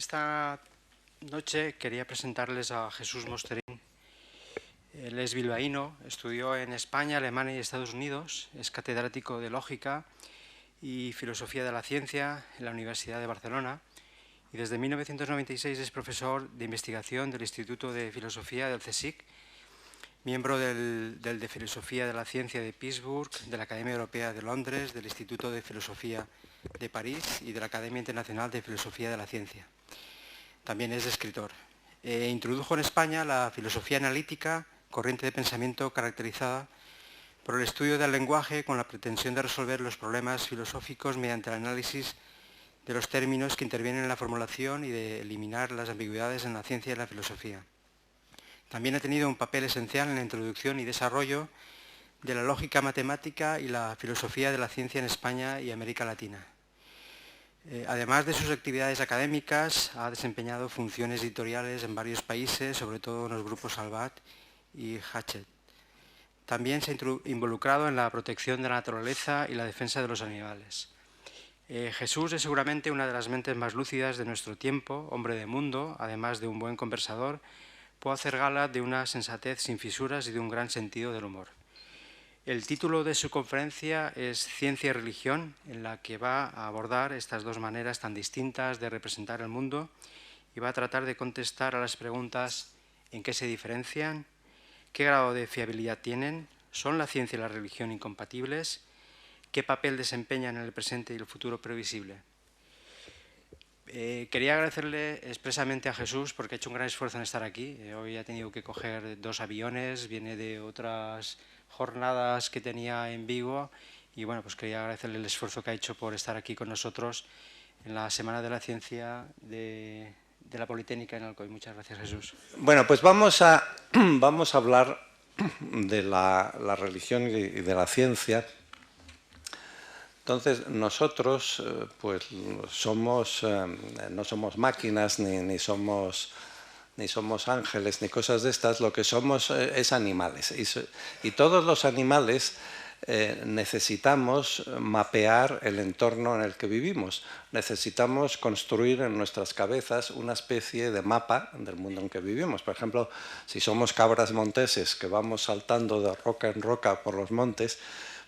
Esta noche quería presentarles a Jesús Mosterín. Él es bilbaíno, estudió en España, Alemania y Estados Unidos, es catedrático de Lógica y Filosofía de la Ciencia en la Universidad de Barcelona y desde 1996 es profesor de investigación del Instituto de Filosofía del CSIC, miembro del de Filosofía de la Ciencia de Pittsburgh, de la Academia Europea de Londres, del Instituto de Filosofía de París y de la Academia Internacional de Filosofía de la Ciencia. También es escritor. Introdujo en España la filosofía analítica, corriente de pensamiento caracterizada por el estudio del lenguaje con la pretensión de resolver los problemas filosóficos mediante el análisis de los términos que intervienen en la formulación y de eliminar las ambigüedades en la ciencia y la filosofía. También ha tenido un papel esencial en la introducción y desarrollo de la lógica matemática y la filosofía de la ciencia en España y América Latina. Además de sus actividades académicas, ha desempeñado funciones editoriales en varios países, sobre todo en los grupos Salvat y Hachette. También se ha involucrado en la protección de la naturaleza y la defensa de los animales. Jesús es seguramente una de las mentes más lúcidas de nuestro tiempo, hombre de mundo, además de un buen conversador, puede hacer gala de una sensatez sin fisuras y de un gran sentido del humor. El título de su conferencia es Ciencia y Religión, en la que va a abordar estas dos maneras tan distintas de representar el mundo y va a tratar de contestar a las preguntas: ¿en qué se diferencian? ¿Qué grado de fiabilidad tienen? ¿Son la ciencia y la religión incompatibles? ¿Qué papel desempeñan en el presente y el futuro previsible? Quería agradecerle expresamente a Jesús porque ha hecho un gran esfuerzo en estar aquí. Hoy ha tenido que coger 2 aviones, viene de otras jornadas que tenía en Vigo y bueno, pues quería agradecerle el esfuerzo que ha hecho por estar aquí con nosotros en la Semana de la Ciencia de la Politécnica en Alcoy. Muchas gracias, Jesús. Bueno, pues vamos a hablar de la religión y de la ciencia. Entonces, nosotros pues no somos máquinas, ni somos ángeles, ni cosas de estas. Lo que somos es animales. Y todos los animales necesitamos mapear el entorno en el que vivimos. Necesitamos construir en nuestras cabezas una especie de mapa del mundo en que vivimos. Por ejemplo, si somos cabras monteses que vamos saltando de roca en roca por los montes,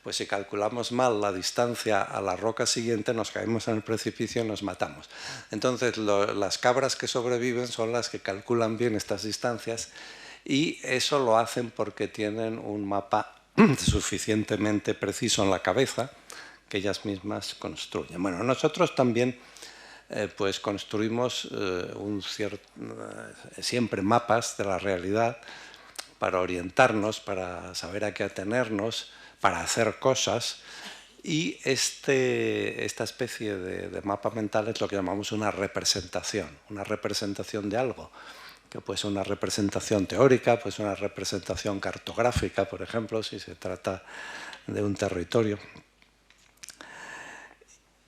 pues si calculamos mal la distancia a la roca siguiente, nos caemos en el precipicio y nos matamos. Entonces, las cabras que sobreviven son las que calculan bien estas distancias y eso lo hacen porque tienen un mapa suficientemente preciso en la cabeza que ellas mismas construyen. Bueno, nosotros también pues construimos siempre mapas de la realidad para orientarnos, para saber a qué atenernos, para hacer cosas, y esta especie de mapa mental es lo que llamamos una representación de algo, que puede ser una representación teórica, puede ser una representación cartográfica, por ejemplo, si se trata de un territorio.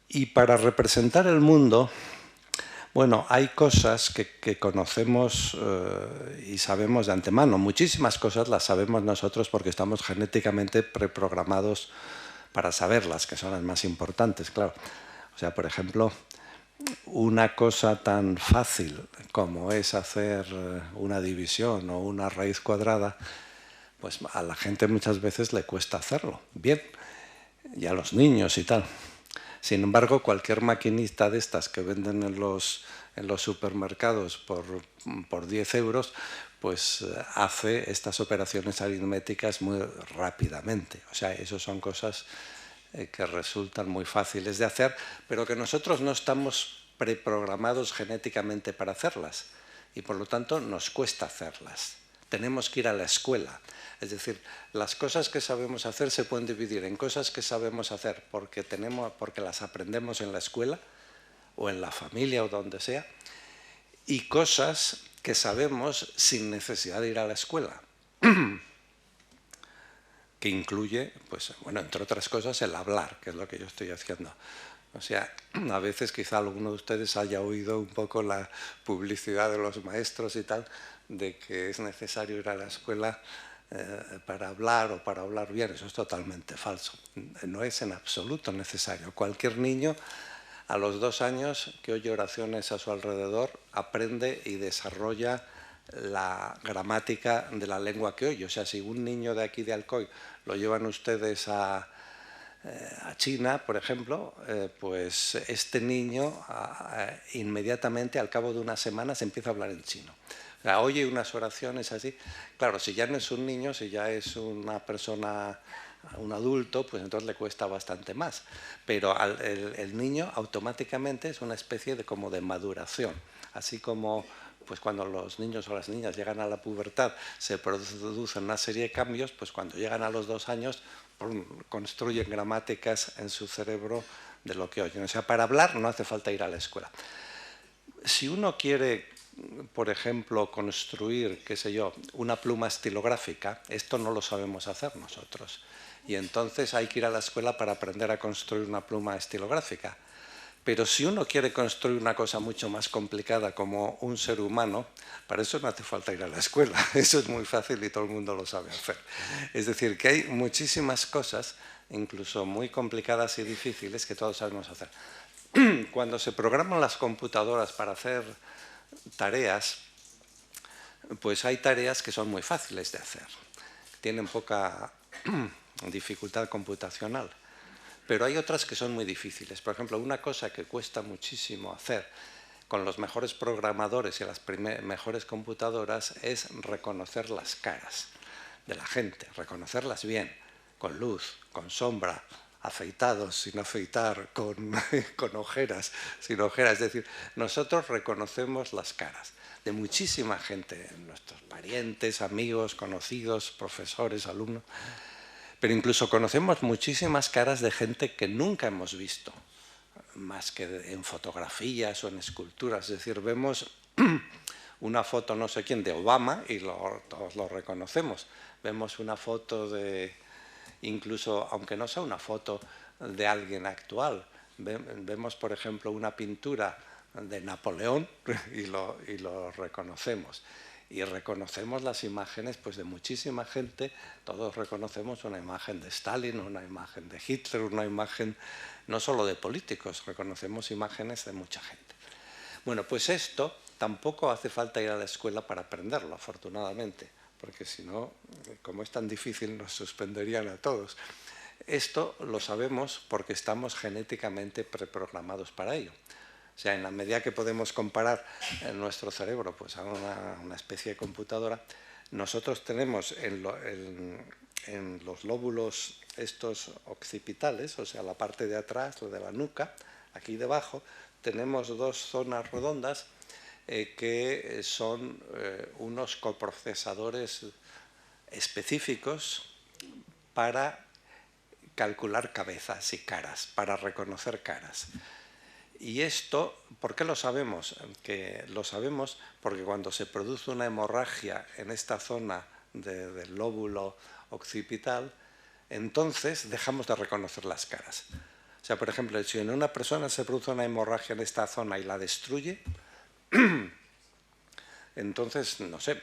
Y para representar el mundo, bueno, hay cosas que conocemos y sabemos de antemano. Muchísimas cosas las sabemos nosotros porque estamos genéticamente preprogramados para saberlas, que son las más importantes, claro. O sea, por ejemplo, una cosa tan fácil como es hacer una división o una raíz cuadrada, pues a la gente muchas veces le cuesta hacerlo bien, y a los niños y tal. Sin embargo, cualquier maquinista de estas que venden en los supermercados por 10 euros, pues hace estas operaciones aritméticas muy rápidamente. O sea, eso son cosas que resultan muy fáciles de hacer, pero que nosotros no estamos preprogramados genéticamente para hacerlas y por lo tanto nos cuesta hacerlas. Tenemos que ir a la escuela. Es decir, las cosas que sabemos hacer se pueden dividir en cosas que sabemos hacer porque las aprendemos en la escuela o en la familia o donde sea, y cosas que sabemos sin necesidad de ir a la escuela, que incluye, pues, bueno, entre otras cosas, el hablar, que es lo que yo estoy haciendo. O sea, a veces quizá alguno de ustedes haya oído un poco la publicidad de los maestros y tal, de que es necesario ir a la escuela para hablar o para hablar bien. Eso es totalmente falso. No es en absoluto necesario. Cualquier niño a los 2 años que oye oraciones a su alrededor, aprende y desarrolla la gramática de la lengua que oye. O sea, si un niño de aquí de Alcoy lo llevan ustedes a China, por ejemplo, pues este niño inmediatamente, al cabo de unas semanas, empieza a hablar en chino. O sea, oye unas oraciones así. Claro, si ya no es un niño, si ya es una persona, un adulto, pues entonces le cuesta bastante más. Pero el niño automáticamente es una especie de como de maduración. Así como pues cuando los niños o las niñas llegan a la pubertad se producen una serie de cambios, pues cuando llegan a los 2 años construyen gramáticas en su cerebro de lo que oyen. O sea, para hablar no hace falta ir a la escuela. Si uno quiere, por ejemplo, construir, qué sé yo, una pluma estilográfica, esto no lo sabemos hacer nosotros. Y entonces hay que ir a la escuela para aprender a construir una pluma estilográfica. Pero si uno quiere construir una cosa mucho más complicada como un ser humano, para eso no hace falta ir a la escuela. Eso es muy fácil y todo el mundo lo sabe hacer. Es decir, que hay muchísimas cosas, incluso muy complicadas y difíciles, que todos sabemos hacer. Cuando se programan las computadoras para hacer tareas, pues hay tareas que son muy fáciles de hacer. Tienen poca dificultad computacional. Pero hay otras que son muy difíciles. Por ejemplo, una cosa que cuesta muchísimo hacer con los mejores programadores y las mejores computadoras es reconocer las caras de la gente, reconocerlas bien, con luz, con sombra, afeitados, sin afeitar, con ojeras, sin ojeras. Es decir, nosotros reconocemos las caras de muchísima gente, nuestros parientes, amigos, conocidos, profesores, alumnos. Pero incluso conocemos muchísimas caras de gente que nunca hemos visto, más que en fotografías o en esculturas. Es decir, vemos una foto no sé quién de Obama y todos lo reconocemos. Vemos una foto de, incluso aunque no sea una foto de alguien actual, vemos por ejemplo una pintura de Napoleón y lo reconocemos. Y reconocemos las imágenes pues, de muchísima gente. Todos reconocemos una imagen de Stalin, una imagen de Hitler, una imagen no solo de políticos, reconocemos imágenes de mucha gente. Bueno, pues esto tampoco hace falta ir a la escuela para aprenderlo, afortunadamente, porque si no, como es tan difícil, nos suspenderían a todos. Esto lo sabemos porque estamos genéticamente preprogramados para ello. O sea, en la medida que podemos comparar nuestro cerebro pues, a una especie de computadora, nosotros tenemos en los lóbulos estos occipitales, o sea, la parte de atrás, lo de la nuca, aquí debajo, tenemos 2 zonas redondas que son unos coprocesadores específicos para calcular cabezas y caras, para reconocer caras. Y esto, ¿por qué lo sabemos? Que lo sabemos porque cuando se produce una hemorragia en esta zona del lóbulo occipital, entonces dejamos de reconocer las caras. O sea, por ejemplo, si en una persona se produce una hemorragia en esta zona y la destruye, entonces, no sé,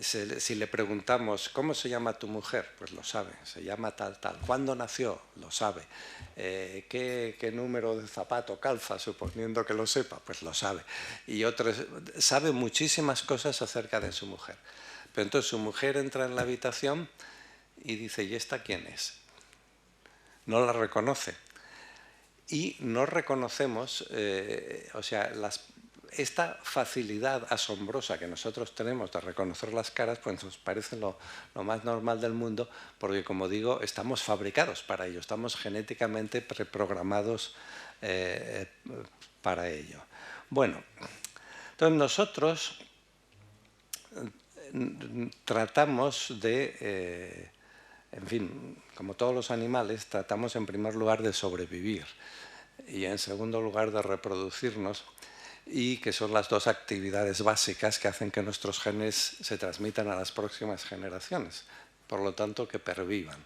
si le preguntamos, ¿cómo se llama tu mujer? Pues lo sabe, se llama tal, tal. ¿Cuándo nació? Lo sabe. ¿Qué número de zapato calza? Suponiendo que lo sepa, pues lo sabe. Y otros, sabe muchísimas cosas acerca de su mujer. Pero entonces su mujer entra en la habitación y dice, ¿y esta quién es? No la reconoce. Y no reconocemos, o sea, esta facilidad asombrosa que nosotros tenemos de reconocer las caras, pues nos parece lo más normal del mundo, porque, como digo, estamos fabricados para ello, estamos genéticamente preprogramados para ello. Bueno, entonces nosotros tratamos de, en fin, como todos los animales, tratamos en primer lugar de sobrevivir y en segundo lugar de reproducirnos, y que son las 2 actividades básicas que hacen que nuestros genes se transmitan a las próximas generaciones, por lo tanto que pervivan.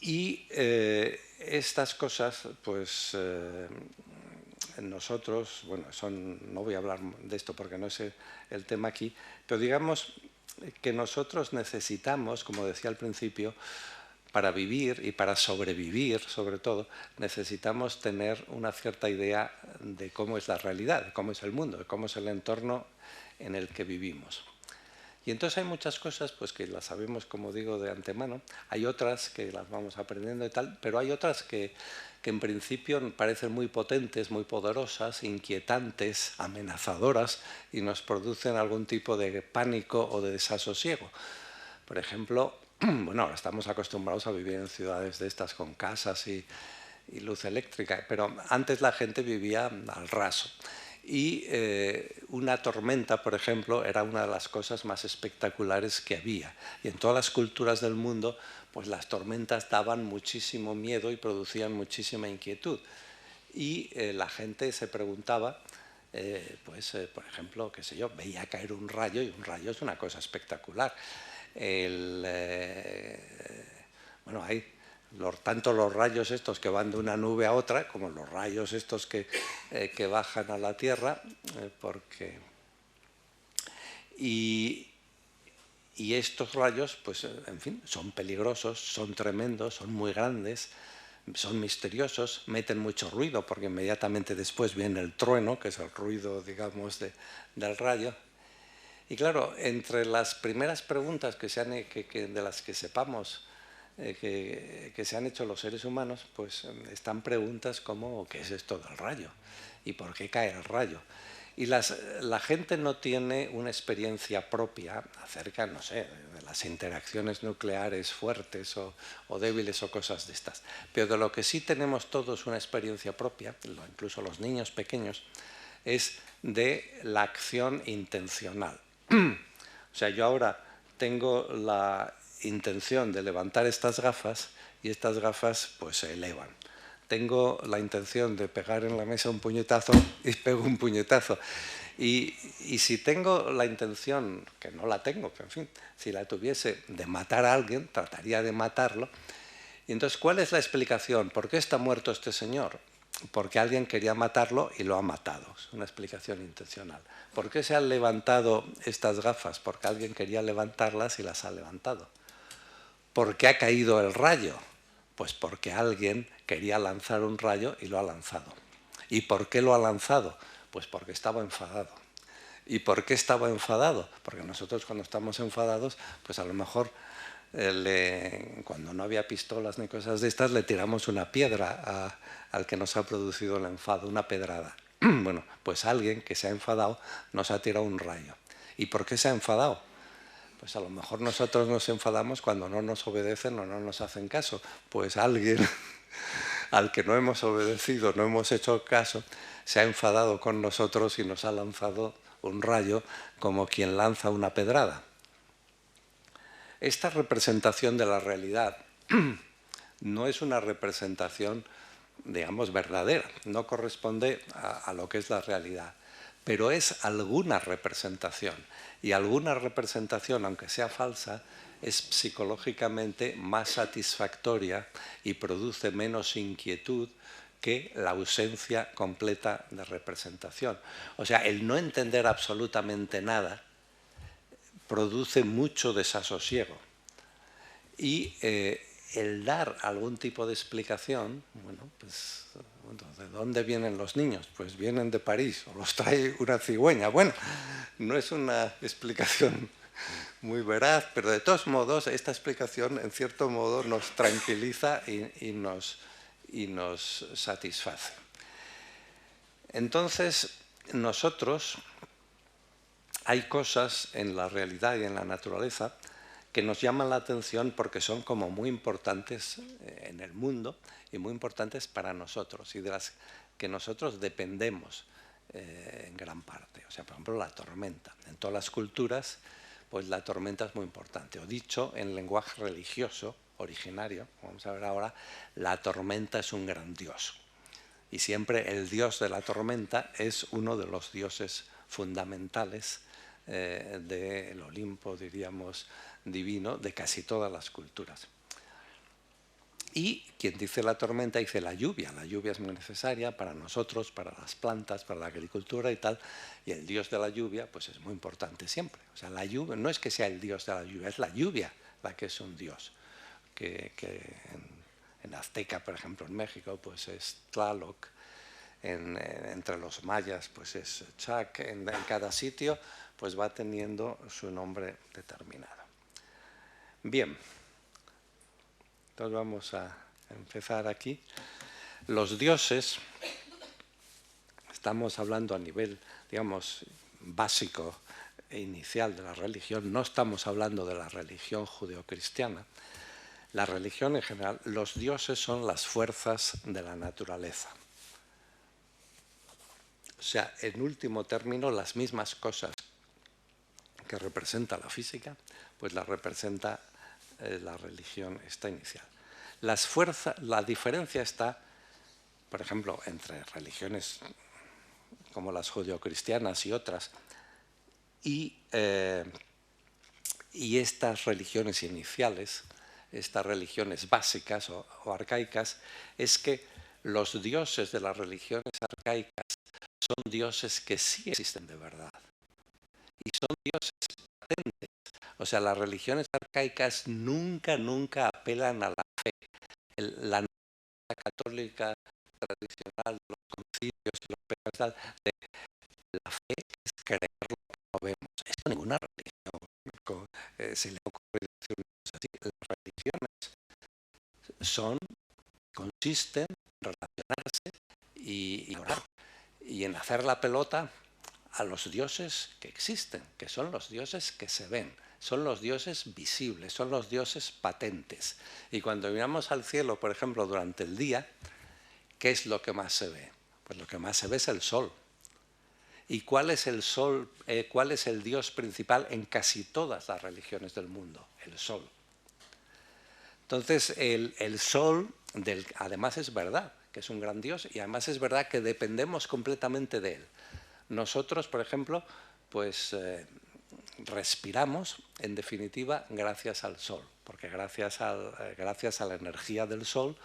Y estas cosas, pues nosotros, bueno, no voy a hablar de esto porque no es el tema aquí, pero digamos que nosotros necesitamos, como decía al principio, para vivir y para sobrevivir, sobre todo, necesitamos tener una cierta idea de cómo es la realidad, de cómo es el mundo, de cómo es el entorno en el que vivimos. Y entonces hay muchas cosas pues, que las sabemos, como digo, de antemano. Hay otras que las vamos aprendiendo y tal, pero hay otras que en principio parecen muy potentes, muy poderosas, inquietantes, amenazadoras y nos producen algún tipo de pánico o de desasosiego. Por ejemplo, bueno, ahora estamos acostumbrados a vivir en ciudades de estas con casas y luz eléctrica, pero antes la gente vivía al raso. Y una tormenta, por ejemplo, era una de las cosas más espectaculares que había. Y en todas las culturas del mundo, pues las tormentas daban muchísimo miedo y producían muchísima inquietud. Y la gente se preguntaba, por ejemplo, qué sé yo, veía caer un rayo, y un rayo es una cosa espectacular. Bueno, hay tanto los rayos estos que van de una nube a otra, como los rayos estos que bajan a la Tierra, y estos rayos, pues, en fin, son peligrosos, son tremendos, son muy grandes, son misteriosos, meten mucho ruido, porque inmediatamente después viene el trueno, que es el ruido, digamos, del rayo. Y claro, entre las primeras preguntas de las que sepamos que se han hecho los seres humanos, pues están preguntas como ¿qué es esto del rayo? ¿Y por qué cae el rayo? Y la gente no tiene una experiencia propia acerca, no sé, de las interacciones nucleares fuertes o débiles o cosas de estas. Pero de lo que sí tenemos todos una experiencia propia, incluso los niños pequeños, es de la acción intencional. O sea, yo ahora tengo la intención de levantar estas gafas y estas gafas pues se elevan. Tengo la intención de pegar en la mesa un puñetazo y pego un puñetazo. Y si tengo la intención, que no la tengo, pero en fin, si la tuviese de matar a alguien, trataría de matarlo. Y entonces, ¿cuál es la explicación? ¿Por qué está muerto este señor? Porque alguien quería matarlo y lo ha matado. Es una explicación intencional. ¿Por qué se han levantado estas gafas? Porque alguien quería levantarlas y las ha levantado. ¿Por qué ha caído el rayo? Pues porque alguien quería lanzar un rayo y lo ha lanzado. ¿Y por qué lo ha lanzado? Pues porque estaba enfadado. ¿Y por qué estaba enfadado? Porque nosotros cuando estamos enfadados, pues a lo mejor cuando no había pistolas ni cosas de estas, le tiramos una piedra al que nos ha producido el enfado, una pedrada. Bueno, pues alguien que se ha enfadado nos ha tirado un rayo. ¿Y por qué se ha enfadado? Pues a lo mejor nosotros nos enfadamos cuando no nos obedecen o no nos hacen caso. Pues alguien al que no hemos obedecido, no hemos hecho caso, se ha enfadado con nosotros y nos ha lanzado un rayo como quien lanza una pedrada. Esta representación de la realidad no es una representación, digamos, verdadera, no corresponde a lo que es la realidad, pero es alguna representación. Y alguna representación, aunque sea falsa, es psicológicamente más satisfactoria y produce menos inquietud que la ausencia completa de representación. O sea, el no entender absolutamente nada produce mucho desasosiego. Y el dar algún tipo de explicación, bueno, pues, ¿de dónde vienen los niños? Pues vienen de París, o los trae una cigüeña. Bueno, no es una explicación muy veraz, pero de todos modos esta explicación en cierto modo nos tranquiliza y nos satisface. Entonces, nosotros, hay cosas en la realidad y en la naturaleza que nos llaman la atención porque son como muy importantes en el mundo y muy importantes para nosotros y de las que nosotros dependemos en gran parte. O sea, por ejemplo, la tormenta. En todas las culturas, pues la tormenta es muy importante. O dicho en lenguaje religioso originario, vamos a ver ahora, la tormenta es un gran dios. Y siempre el dios de la tormenta es uno de los dioses fundamentales del Olimpo, diríamos, divino, de casi todas las culturas. Y quien dice la tormenta dice la lluvia es muy necesaria para nosotros, para las plantas, para la agricultura y tal, y el dios de la lluvia pues es muy importante siempre. O sea, la lluvia no es que sea el dios de la lluvia, es la lluvia la que es un dios. que en azteca, por ejemplo, en México, pues es Tlaloc, entre los mayas pues es Chac, en cada sitio pues va teniendo su nombre determinado. Bien, entonces vamos a empezar aquí. Los dioses, estamos hablando a nivel, digamos, básico e inicial de la religión, no estamos hablando de la religión judeocristiana. La religión en general, los dioses son las fuerzas de la naturaleza. O sea, en último término, las mismas cosas que representa la física, pues las representa la religión esta inicial. La diferencia está, por ejemplo, entre religiones como las judeocristianas y otras, y estas religiones iniciales, estas religiones básicas o arcaicas, es que los dioses de las religiones arcaicas son dioses que sí existen de verdad. Y son dioses patentes. O sea, las religiones arcaicas nunca apelan a la fe. La norma católica tradicional, los concilios y los pecados, de la fe es creer lo que no vemos. Esto ninguna religión se le ocurre decir una cosa así. Las religiones consisten en relacionarse y orar y en hacer la pelota a los dioses que existen, que son los dioses que se ven, son los dioses visibles, son los dioses patentes. Y cuando miramos al cielo, por ejemplo, durante el día, ¿qué es lo que más se ve? Pues lo que más se ve es el sol. ¿Y cuál es el sol? ¿Cuál es el dios principal en casi todas las religiones del mundo? El sol. Entonces, el sol, además es verdad que es un gran dios y además es verdad que dependemos completamente de él. Nosotros, por ejemplo, pues respiramos, en definitiva, gracias al sol, porque gracias a la energía del sol,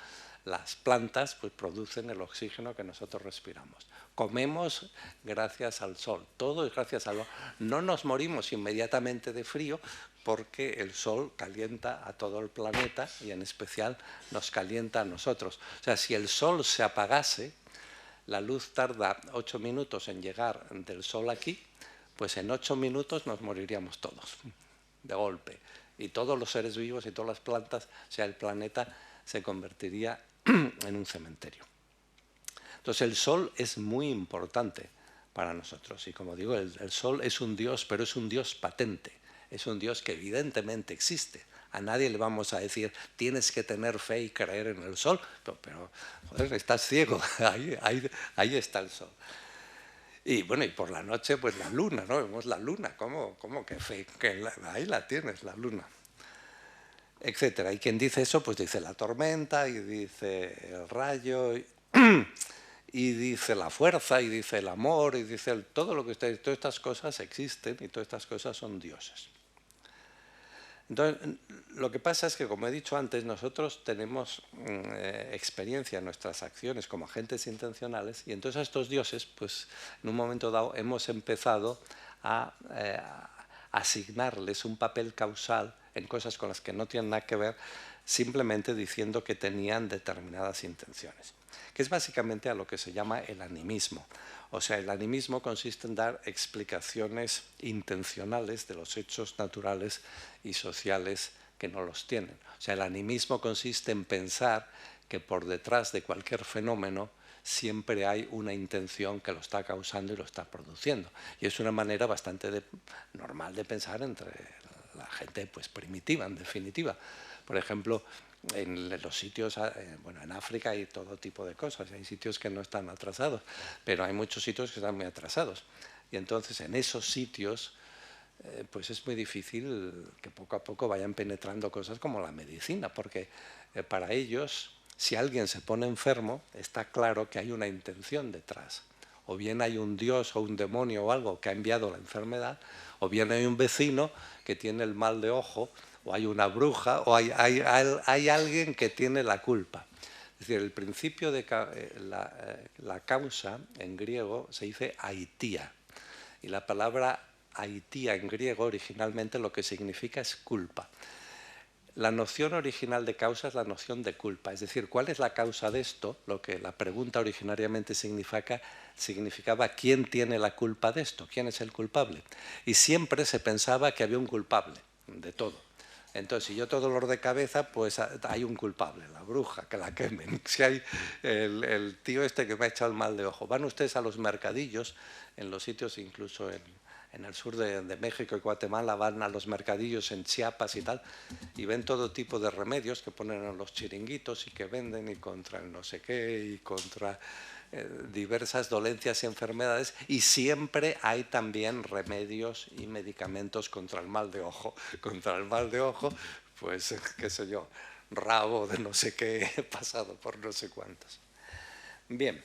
las plantas pues, producen el oxígeno que nosotros respiramos. Comemos gracias al sol, todo es gracias al sol. No nos morimos inmediatamente de frío porque el sol calienta a todo el planeta y en especial nos calienta a nosotros. O sea, si el sol se apagase, la luz tarda 8 minutos en llegar del sol aquí, pues en 8 minutos nos moriríamos todos, de golpe. Y todos los seres vivos y todas las plantas, o sea, el planeta se convertiría en un cementerio. Entonces el sol es muy importante para nosotros. Y como digo, el sol es un dios, pero es un dios patente. Es un dios que evidentemente existe. A nadie le vamos a decir, tienes que tener fe y creer en el sol, pero joder, estás ciego, ahí está el sol. Y bueno, y por la noche, pues la luna, ¿no? Vemos la luna, ¿cómo que fe? Ahí la tienes, la luna. Etcétera. Y quien dice eso, pues dice la tormenta, y dice el rayo, y dice la fuerza, y dice el amor, y dice todo lo que todas estas cosas existen, y todas estas cosas son dioses. Entonces, lo que pasa es que, como he dicho antes, nosotros tenemos experiencia en nuestras acciones como agentes intencionales y entonces a estos dioses, pues en un momento dado hemos empezado a asignarles un papel causal en cosas con las que no tienen nada que ver, simplemente diciendo que tenían determinadas intenciones, que es básicamente a lo que se llama el animismo. O sea, el animismo consiste en dar explicaciones intencionales de los hechos naturales y sociales que no los tienen. O sea, el animismo consiste en pensar que por detrás de cualquier fenómeno siempre hay una intención que lo está causando y lo está produciendo. Y es una manera bastante normal de pensar entre la gente pues, primitiva, en definitiva. Por ejemplo, en los sitios, bueno, en África hay todo tipo de cosas, hay sitios que no están atrasados, pero hay muchos sitios que están muy atrasados. Y entonces en esos sitios, pues es muy difícil que poco a poco vayan penetrando cosas como la medicina, porque para ellos, si alguien se pone enfermo, está claro que hay una intención detrás. O bien hay un dios o un demonio o algo que ha enviado la enfermedad, o bien hay un vecino que tiene el mal de ojo, o hay una bruja, o hay alguien que tiene la culpa. Es decir, el principio de la causa en griego se dice aitía, y la palabra aitía en griego originalmente lo que significa es culpa. La noción original de causa es la noción de culpa, es decir, ¿cuál es la causa de esto? Lo que la pregunta originariamente significaba ¿quién tiene la culpa de esto? ¿Quién es el culpable? Y siempre se pensaba que había un culpable de todo. Entonces, si yo tengo dolor de cabeza, pues hay un culpable, la bruja, que la quemen. Si hay el tío este que me ha echado el mal de ojo. Van ustedes a los mercadillos, en los sitios incluso en el sur de México y Guatemala, van a los mercadillos en Chiapas y tal, y ven todo tipo de remedios que ponen en los chiringuitos y que venden, y contra el no sé qué, y contra diversas dolencias y enfermedades, y siempre hay también remedios y medicamentos contra el mal de ojo. Contra el mal de ojo, pues, qué sé yo, rabo de no sé qué, pasado por no sé cuántos. Bien.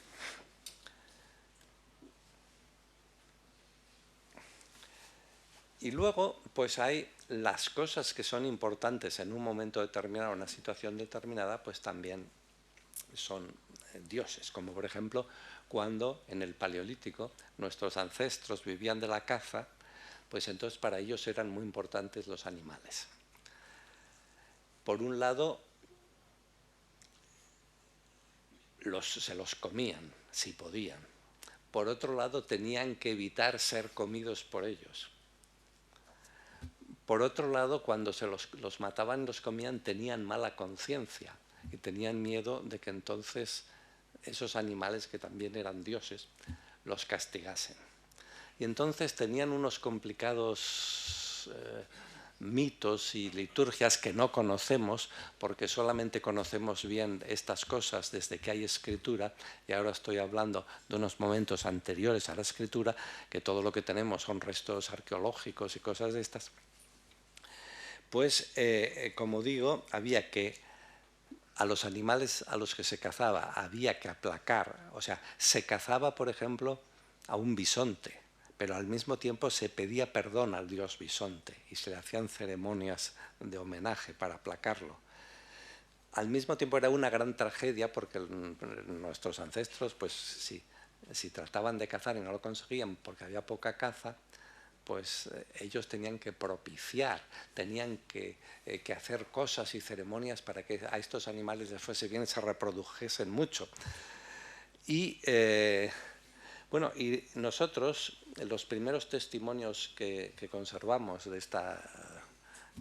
Y luego, pues hay las cosas que son importantes en un momento determinado, en una situación determinada, pues también son dioses, como por ejemplo cuando en el Paleolítico nuestros ancestros vivían de la caza, pues entonces para ellos eran muy importantes los animales. Por un lado, se los comían, si podían. Por otro lado, tenían que evitar ser comidos por ellos. Por otro lado, cuando se los mataban y los comían, tenían mala conciencia y tenían miedo de que entonces esos animales, que también eran dioses, los castigasen. Y entonces tenían unos complicados mitos y liturgias que no conocemos, porque solamente conocemos bien estas cosas desde que hay escritura, y ahora estoy hablando de unos momentos anteriores a la escritura, que todo lo que tenemos son restos arqueológicos y cosas de estas. Pues, como digo, había que, a los animales a los que se cazaba había que aplacar, o sea, se cazaba, por ejemplo, a un bisonte, pero al mismo tiempo se pedía perdón al dios bisonte y se le hacían ceremonias de homenaje para aplacarlo. Al mismo tiempo era una gran tragedia porque nuestros ancestros, pues si trataban de cazar y no lo conseguían porque había poca caza, pues ellos tenían que propiciar, tenían que hacer cosas y ceremonias para que a estos animales les fuese bien y se reprodujesen mucho. Y bueno, y nosotros, los primeros testimonios que conservamos de esta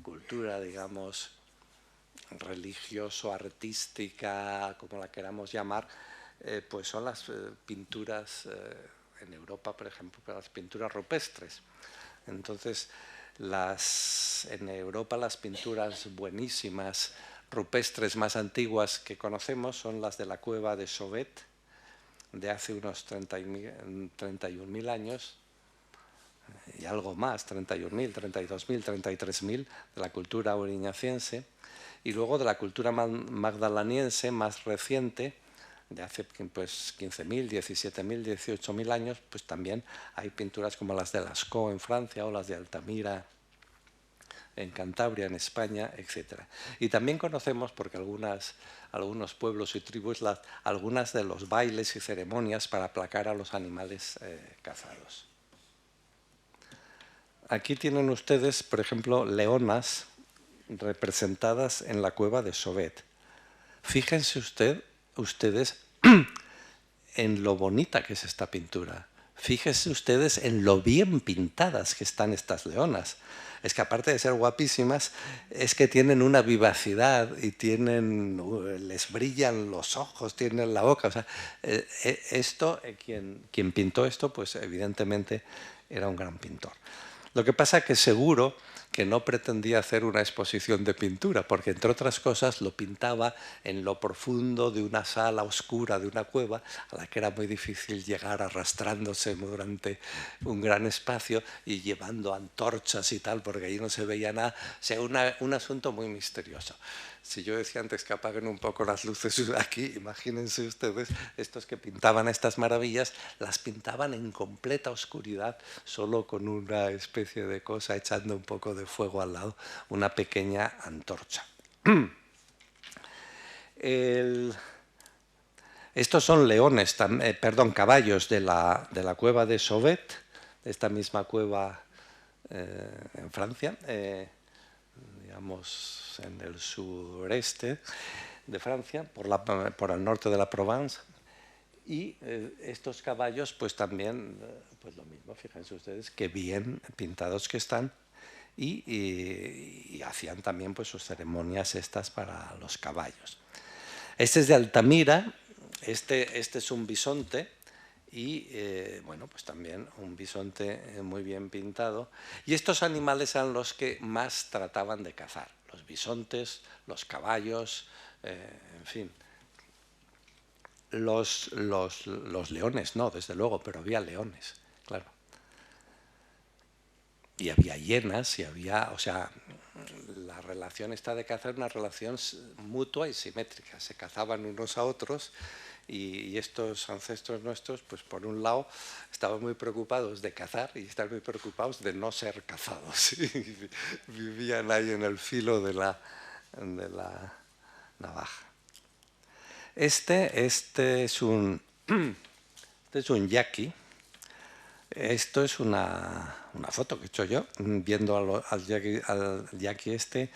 cultura, digamos, religioso-artística, como la queramos llamar, pues son las pinturas en Europa, por ejemplo, las pinturas rupestres. Entonces, en Europa las pinturas buenísimas, rupestres más antiguas que conocemos son las de la cueva de Chauvet, de hace unos 31.000 años, y algo más, 31.000, 32.000, 33.000, de la cultura auriñaciense, y luego de la cultura magdaleniense más reciente, de hace pues 15.000, 17.000, 18.000 años, pues también hay pinturas como las de Lascaux en Francia o las de Altamira en Cantabria, en España, etc. Y también conocemos, porque algunos pueblos y tribus, algunas de los bailes y ceremonias para aplacar a los animales cazados. Aquí tienen ustedes, por ejemplo, leonas representadas en la cueva de Chauvet. Fíjense ustedes en lo bonita que es esta pintura. Fíjense ustedes en lo bien pintadas que están estas leonas. Es que aparte de ser guapísimas, es que tienen una vivacidad y les brillan los ojos, tienen la boca. O sea, quien pintó esto, pues evidentemente era un gran pintor. Lo que pasa es que seguro que no pretendía hacer una exposición de pintura, porque entre otras cosas lo pintaba en lo profundo de una sala oscura, de una cueva, a la que era muy difícil llegar arrastrándose durante un gran espacio y llevando antorchas y tal, porque allí no se veía nada. O sea, un asunto muy misterioso. Si yo decía antes que apaguen un poco las luces aquí, imagínense ustedes, estos que pintaban estas maravillas, las pintaban en completa oscuridad, solo con una especie de cosa echando un poco de fuego al lado, una pequeña antorcha. Estos son caballos de la cueva de Chauvet, de esta misma cueva en Francia, digamos, en el sureste de Francia, por el norte de la Provence. Y estos caballos, pues también, pues lo mismo, fíjense ustedes, qué bien pintados que están. Y hacían también pues sus ceremonias estas para los caballos. Este es de Altamira, este es un bisonte y bueno, pues también un bisonte muy bien pintado. Y estos animales eran los que más trataban de cazar, los bisontes, los caballos, en fin. Los leones no, desde luego, pero había leones, claro. Y había hienas y había, o sea, la relación esta de cazar, una relación mutua y simétrica. Se cazaban unos a otros y estos ancestros nuestros, pues por un lado, estaban muy preocupados de cazar y estaban muy preocupados de no ser cazados. Vivían ahí en el filo de la navaja. Este es un yaqui. Esto es una foto que he hecho yo, viendo al yaqui este.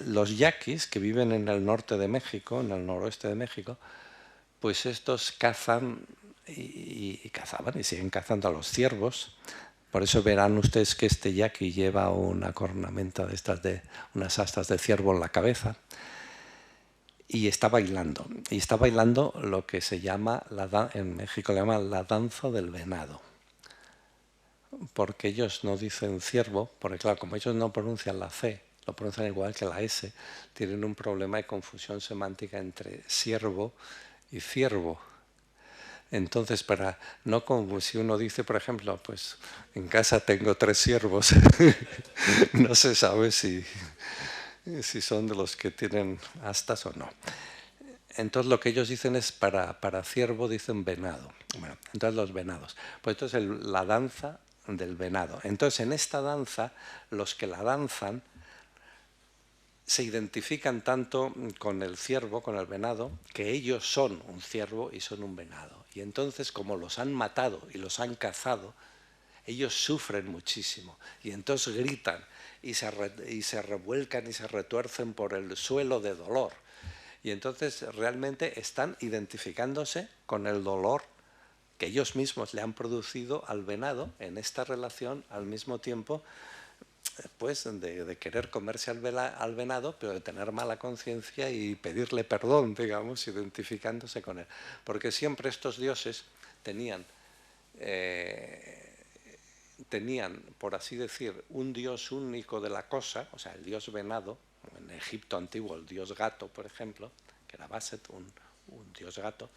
Los yaquis que viven en el norte de México, en el noroeste de México, pues estos cazan y cazaban y siguen cazando a los ciervos. Por eso verán ustedes que este yaqui lleva una cornamenta de unas astas de ciervo en la cabeza. Y está bailando. Y está bailando lo que se llama, en México le llaman la danza del venado. Porque ellos no dicen ciervo, porque claro, como ellos no pronuncian la C, lo pronuncian igual que la S, tienen un problema de confusión semántica entre siervo y ciervo. Entonces, para no como si uno dice, por ejemplo, pues en casa tengo 3 siervos, no se sabe si son de los que tienen astas o no. Entonces lo que ellos dicen es, para ciervo dicen venado. Bueno, entonces los venados. Pues esto es la danza del venado. Entonces en esta danza, los que la danzan se identifican tanto con el ciervo, con el venado, que ellos son un ciervo y son un venado. Y entonces, como los han matado y los han cazado, ellos sufren muchísimo. Y entonces gritan y se revuelcan y se retuercen por el suelo de dolor. Y entonces realmente están identificándose con el dolor que ellos mismos le han producido al venado en esta relación, al mismo tiempo pues de querer comerse al venado, pero de tener mala conciencia y pedirle perdón, digamos, identificándose con él. Porque siempre estos dioses tenían, por así decir, un dios único de la cosa, o sea, el dios venado. En Egipto antiguo el dios gato, por ejemplo, que era Bastet, un dios gato,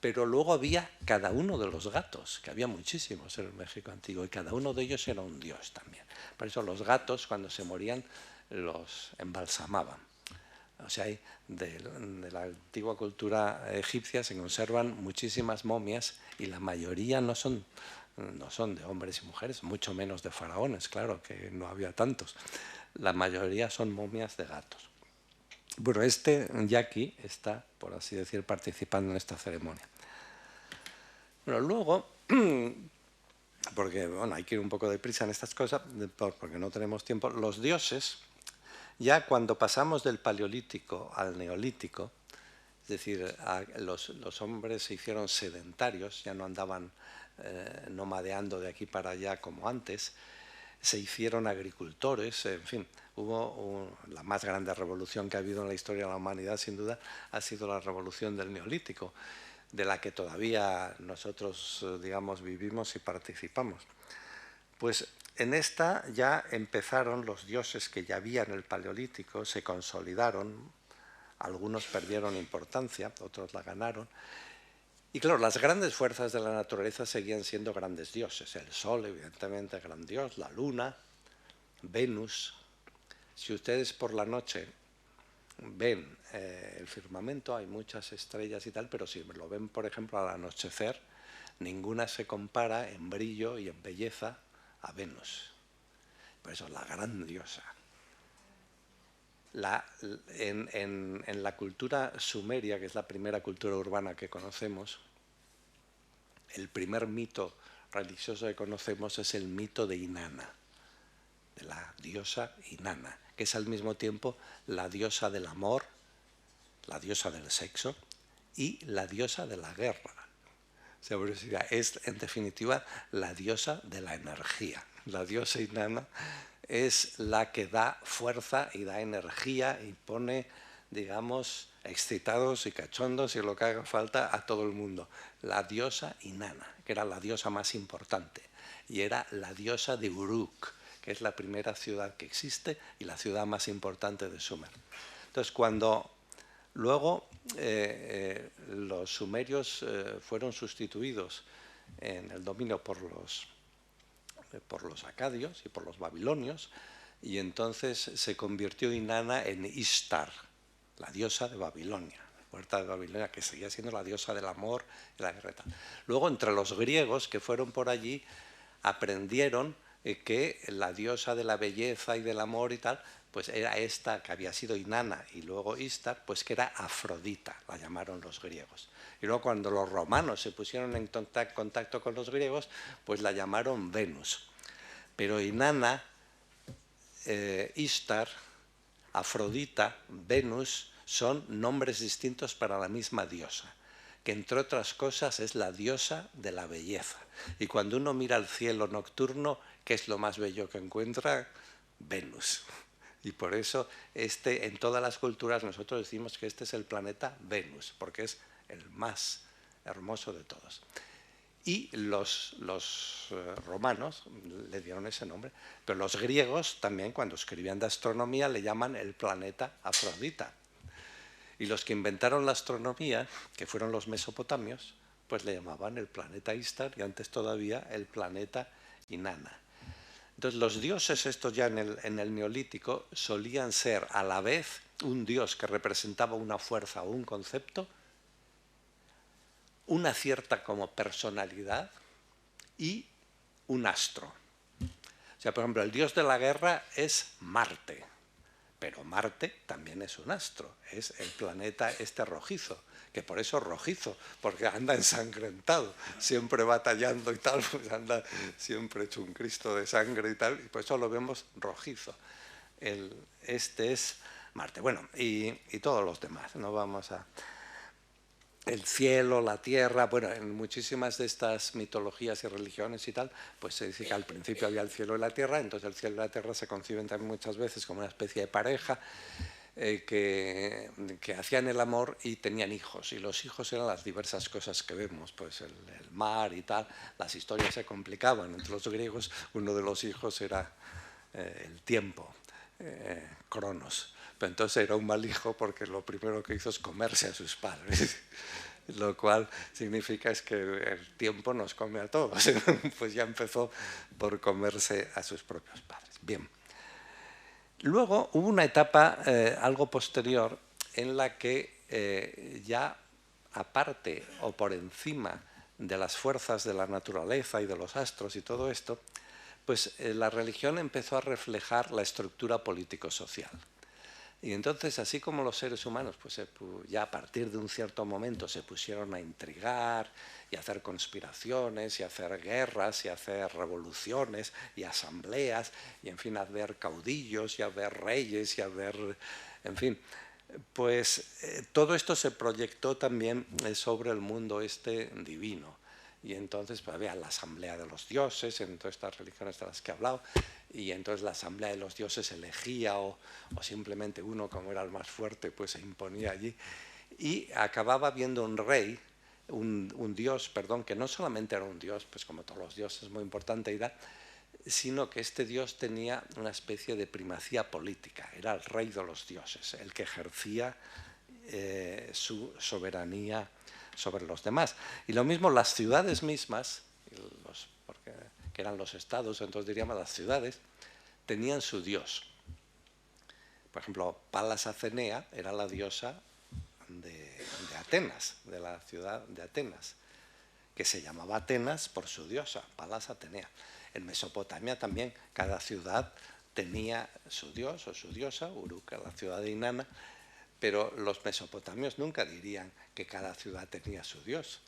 pero luego había cada uno de los gatos, que había muchísimos en el México antiguo, y cada uno de ellos era un dios también. Por eso los gatos, cuando se morían, los embalsamaban. O sea, de la antigua cultura egipcia se conservan muchísimas momias y la mayoría no son de hombres y mujeres, mucho menos de faraones, claro, que no había tantos. La mayoría son momias de gatos. Bueno, este yaqui está, por así decir, participando en esta ceremonia. Bueno, luego, porque bueno, hay que ir un poco deprisa en estas cosas, porque no tenemos tiempo, los dioses, ya cuando pasamos del paleolítico al neolítico, es decir, los hombres se hicieron sedentarios, ya no andaban nomadeando de aquí para allá como antes, se hicieron agricultores, en fin, hubo la más grande revolución que ha habido en la historia de la humanidad, sin duda, ha sido la revolución del Neolítico, de la que todavía nosotros, digamos, vivimos y participamos. Pues en esta ya empezaron los dioses que ya había en el Paleolítico, se consolidaron, algunos perdieron importancia, otros la ganaron. Y claro, las grandes fuerzas de la naturaleza seguían siendo grandes dioses. El Sol, evidentemente, gran dios, la Luna, Venus. Si ustedes por la noche ven el firmamento, hay muchas estrellas y tal, pero si lo ven, por ejemplo, al anochecer, ninguna se compara en brillo y en belleza a Venus. Por eso, la gran diosa. En la cultura sumeria, que es la primera cultura urbana que conocemos, el primer mito religioso que conocemos es el mito de Inanna. de la diosa Inanna, que es al mismo tiempo la diosa del amor, la diosa del sexo y la diosa de la guerra. O sea, es en definitiva la diosa de la energía. La diosa Inanna es la que da fuerza y da energía y pone, digamos, excitados y cachondos y lo que haga falta a todo el mundo. La diosa Inanna, que era la diosa más importante, y era la diosa de Uruk, que es la primera ciudad que existe y la ciudad más importante de Sumer. Entonces, cuando luego los sumerios fueron sustituidos en el dominio por los acadios y por los babilonios, y entonces se convirtió Inanna en Ishtar, la diosa de Babilonia, la puerta de Babilonia, que seguía siendo la diosa del amor y la guerra. Luego, entre los griegos que fueron por allí, aprendieron que la diosa de la belleza y del amor y tal, pues era esta que había sido Inanna y luego Ishtar, pues que era Afrodita, la llamaron los griegos. Y luego cuando los romanos se pusieron en contacto con los griegos, pues la llamaron Venus. Pero Inanna, Ishtar, Afrodita, Venus son nombres distintos para la misma diosa, que entre otras cosas es la diosa de la belleza. Y cuando uno mira el cielo nocturno, ¿qué es lo más bello que encuentra? Venus. Y por eso en todas las culturas nosotros decimos que este es el planeta Venus, porque es el más hermoso de todos. Y los romanos le dieron ese nombre, pero los griegos también, cuando escribían de astronomía, le llaman el planeta Afrodita. Y los que inventaron la astronomía, que fueron los mesopotamios, pues le llamaban el planeta Ishtar y antes todavía el planeta Inanna. Entonces los dioses estos ya en el Neolítico solían ser a la vez un dios que representaba una fuerza o un concepto, una cierta como personalidad y un astro. O sea, por ejemplo, el dios de la guerra es Marte, pero Marte también es un astro, es el planeta este rojizo, que por eso rojizo, porque anda ensangrentado, siempre batallando y tal, pues anda siempre hecho un Cristo de sangre y tal, y por eso lo vemos rojizo. Este es Marte. Bueno, y todos los demás, no vamos a... El cielo, la tierra, bueno, en muchísimas de estas mitologías y religiones y tal, pues se dice que al principio había el cielo y la tierra, entonces el cielo y la tierra se conciben también muchas veces como una especie de pareja que hacían el amor y tenían hijos, y los hijos eran las diversas cosas que vemos, pues el mar y tal. Las historias se complicaban, entre los griegos uno de los hijos era el tiempo, Cronos. Pero entonces era un mal hijo porque lo primero que hizo es comerse a sus padres, lo cual significa es que el tiempo nos come a todos. Pues ya empezó por comerse a sus propios padres. Bien. Luego hubo una etapa algo posterior en la que ya aparte o por encima de las fuerzas de la naturaleza y de los astros y todo esto, pues la religión empezó a reflejar la estructura político-social. Y entonces, así como los seres humanos, pues ya a partir de un cierto momento se pusieron a intrigar y a hacer conspiraciones y a hacer guerras y a hacer revoluciones y asambleas y, en fin, a ver caudillos y a ver reyes y a ver, en fin, pues todo esto se proyectó también sobre el mundo este divino. Y entonces pues, había la asamblea de los dioses en todas estas religiones de las que he hablado, y entonces la asamblea de los dioses elegía o simplemente uno, como era el más fuerte, pues se imponía allí, y acababa viendo un rey, un dios, perdón, que no solamente era un dios, pues como todos los dioses, muy importante y tal, sino que este dios tenía una especie de primacía política, era el rey de los dioses, el que ejercía su soberanía sobre los demás. Y lo mismo las ciudades mismas, que eran los estados, entonces diríamos las ciudades, tenían su dios. Por ejemplo, Palas Atenea era la diosa de Atenas, de la ciudad de Atenas, que se llamaba Atenas por su diosa, Palas Atenea. En Mesopotamia también cada ciudad tenía su dios o su diosa, Uruk, la ciudad de Inanna, pero los mesopotamios nunca dirían que cada ciudad tenía su dios.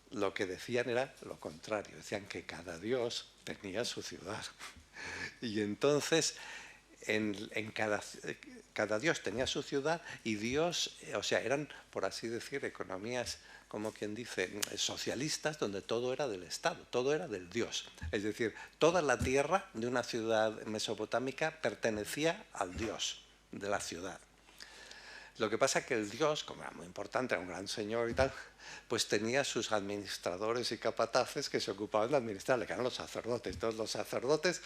Lo que decían era lo contrario, decían que cada dios tenía su ciudad. Y entonces cada dios tenía su ciudad y Dios, o sea, eran, por así decir, economías, como quien dice, socialistas, donde todo era del Estado, todo era del Dios. Es decir, toda la tierra de una ciudad mesopotámica pertenecía al Dios de la ciudad. Lo que pasa es que el Dios, como era muy importante, era un gran señor y tal, pues tenía sus administradores y capataces que se ocupaban de administrarle, que eran los sacerdotes. Entonces los sacerdotes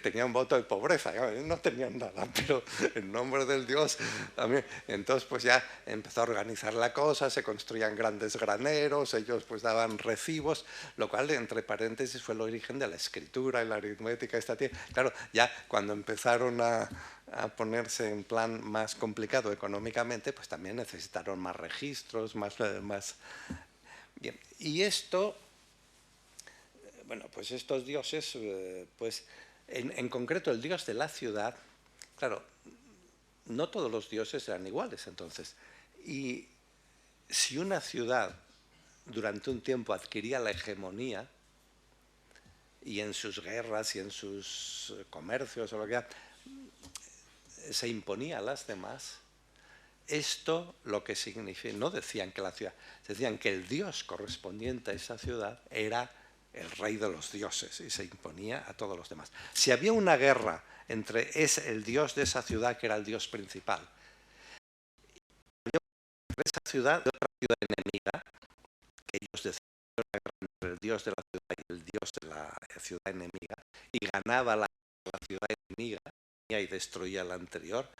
tenían voto de pobreza, no tenían nada, pero en nombre del Dios también. Entonces pues ya empezó a organizar la cosa, se construían grandes graneros, ellos pues daban recibos, lo cual entre paréntesis fue el origen de la escritura y la aritmética esta tierra. Claro, ya cuando empezaron a ponerse en plan más complicado económicamente, pues también necesitaron más registros, más... Bien, y esto, bueno, pues estos dioses, pues en concreto el dios de la ciudad, claro, no todos los dioses eran iguales entonces, y si una ciudad durante un tiempo adquiría la hegemonía, y en sus guerras y en sus comercios o lo que sea, se imponía a las demás, esto lo que significa, no decían que la ciudad, decían que el dios correspondiente a esa ciudad era el rey de los dioses y se imponía a todos los demás. Si había una guerra entre el dios de esa ciudad, que era el dios principal, de esa ciudad, de otra ciudad enemiga, que ellos decían que era una guerra entre el dios de la ciudad y el dios de la ciudad enemiga, y ganaba la ciudad enemiga y destruía la anterior,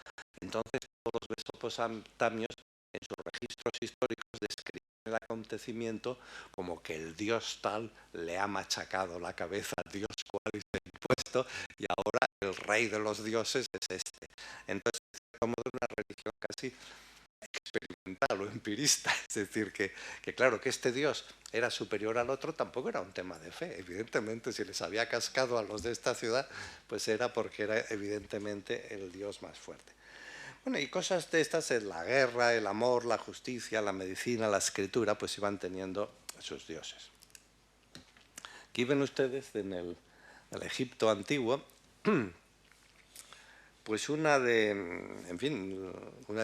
entonces todos los mesopotamios en sus registros históricos describen el acontecimiento como que el dios tal le ha machacado la cabeza al dios cual y se ha impuesto, y ahora el rey de los dioses es este. Entonces es como de una religión casi experimental o empirista, es decir, que claro, que este dios era superior al otro tampoco era un tema de fe. Evidentemente, si les había cascado a los de esta ciudad, pues era porque era evidentemente el dios más fuerte. Bueno, y cosas de estas, la guerra, el amor, la justicia, la medicina, la escritura, pues iban teniendo sus dioses. Aquí ven ustedes en el Egipto antiguo, pues una de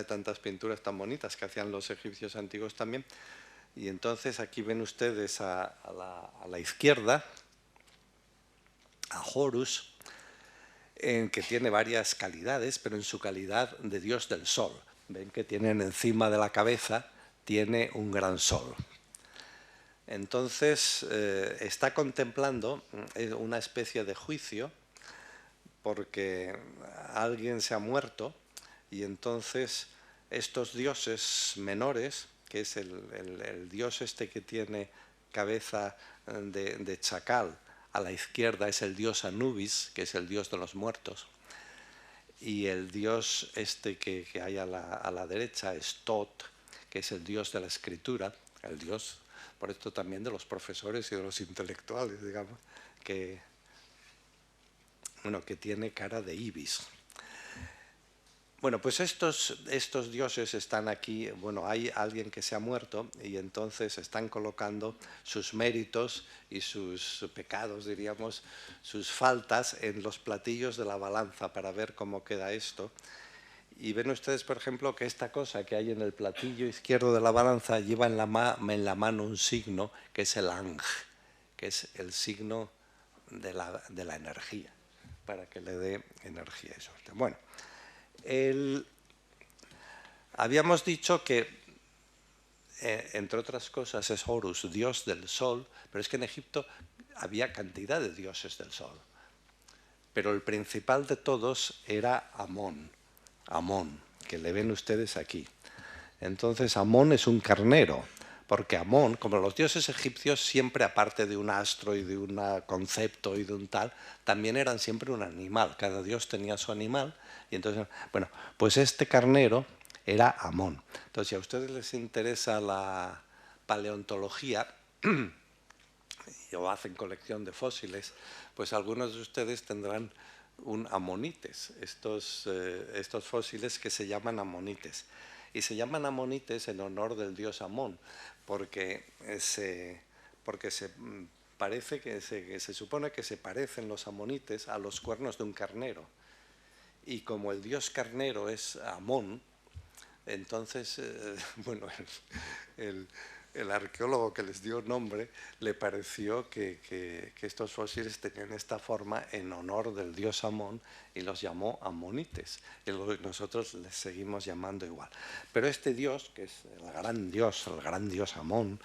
tantas pinturas tan bonitas que hacían los egipcios antiguos también. Y entonces aquí ven ustedes a la izquierda a Horus, que tiene varias calidades, pero en su calidad de dios del sol. Ven que tienen encima de la cabeza, tiene un gran sol. Entonces está contemplando una especie de juicio porque alguien se ha muerto y entonces estos dioses menores, que es el dios este que tiene cabeza de chacal, a la izquierda es el dios Anubis, que es el dios de los muertos, y el dios este que hay a la derecha es Tot, que es el dios de la escritura, el dios, por esto también de los profesores y de los intelectuales, digamos, que tiene cara de ibis. Bueno, pues estos dioses están aquí, bueno, hay alguien que se ha muerto y entonces están colocando sus méritos y sus pecados, diríamos, sus faltas en los platillos de la balanza para ver cómo queda esto. Y ven ustedes, por ejemplo, que esta cosa que hay en el platillo izquierdo de la balanza lleva en la mano un signo que es el Ang, que es el signo de la energía, para que le dé energía y suerte. Bueno, habíamos dicho que, entre otras cosas, es Horus, dios del sol, pero es que en Egipto había cantidad de dioses del sol. Pero el principal de todos era Amón, que le ven ustedes aquí. Entonces Amón es un carnero, porque Amón, como los dioses egipcios, siempre aparte de un astro y de un concepto y de un tal, también eran siempre un animal. Cada dios tenía su animal. Y entonces, bueno, pues este carnero era Amón. Entonces, si a ustedes les interesa la paleontología o hacen colección de fósiles, pues algunos de ustedes tendrán un amonites, estos fósiles que se llaman amonites. Y se llaman amonites en honor del dios Amón, porque se parece que se supone que se parecen los amonites a los cuernos de un carnero. Y como el dios carnero es Amón, entonces, bueno, el arqueólogo que les dio nombre le pareció que estos fósiles tenían esta forma en honor del dios Amón y los llamó amonites. Y nosotros les seguimos llamando igual. Pero este dios, que es el gran dios Amón,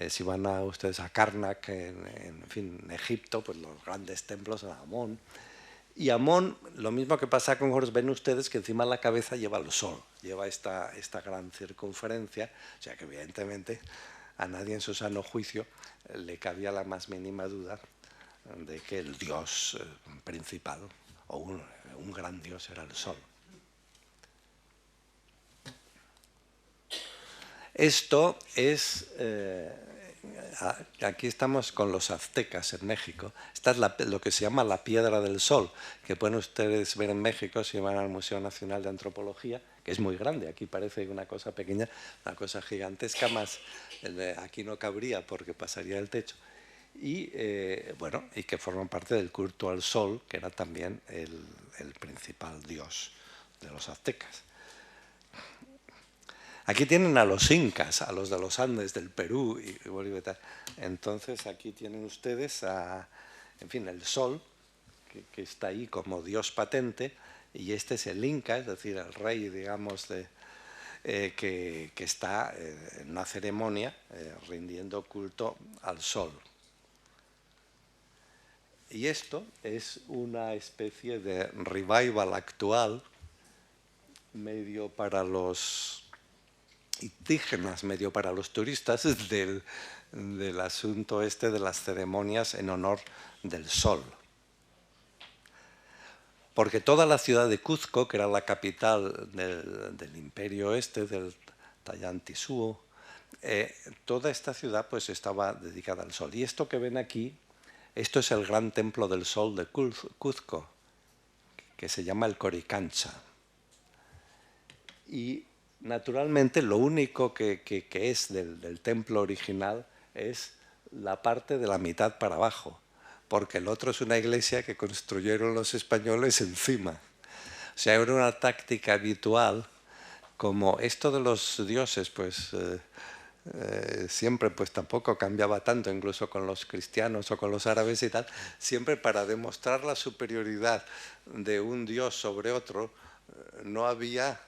si van ustedes a Karnak, en Egipto, pues los grandes templos de Amón. Y Amón, lo mismo que pasa con Horus, ven ustedes que encima de la cabeza lleva el sol, lleva esta gran circunferencia, o sea que evidentemente a nadie en su sano juicio le cabía la más mínima duda de que el dios principal o un gran dios era el sol. Esto es... aquí estamos con los aztecas en México. Esta es lo que se llama la piedra del sol, que pueden ustedes ver en México si van al Museo Nacional de Antropología, que es muy grande. Aquí parece una cosa pequeña, una cosa gigantesca, más aquí no cabría porque pasaría el techo. Y, bueno, y que forman parte del culto al sol, que era también el principal dios de los aztecas. Aquí tienen a los incas, a los de los Andes, del Perú y Bolivia y tal. Entonces aquí tienen ustedes en fin, el sol, que está ahí como dios patente, y este es el inca, es decir, el rey, digamos, que está en una ceremonia rindiendo culto al sol. Y esto es una especie de revival actual, medio para los indígenas, medio para los turistas, del asunto este de las ceremonias en honor del sol. Porque toda la ciudad de Cuzco, que era la capital del imperio este, del Tayantisúo, toda esta ciudad pues estaba dedicada al sol. Y esto que ven aquí, esto es el gran templo del sol de Cuzco, que se llama el Coricancha. Y naturalmente lo único que es del templo original es la parte de la mitad para abajo, porque el otro es una iglesia que construyeron los españoles encima. O sea, era una táctica habitual, como esto de los dioses, pues siempre pues tampoco cambiaba tanto, incluso con los cristianos o con los árabes y tal, siempre para demostrar la superioridad de un dios sobre otro, no había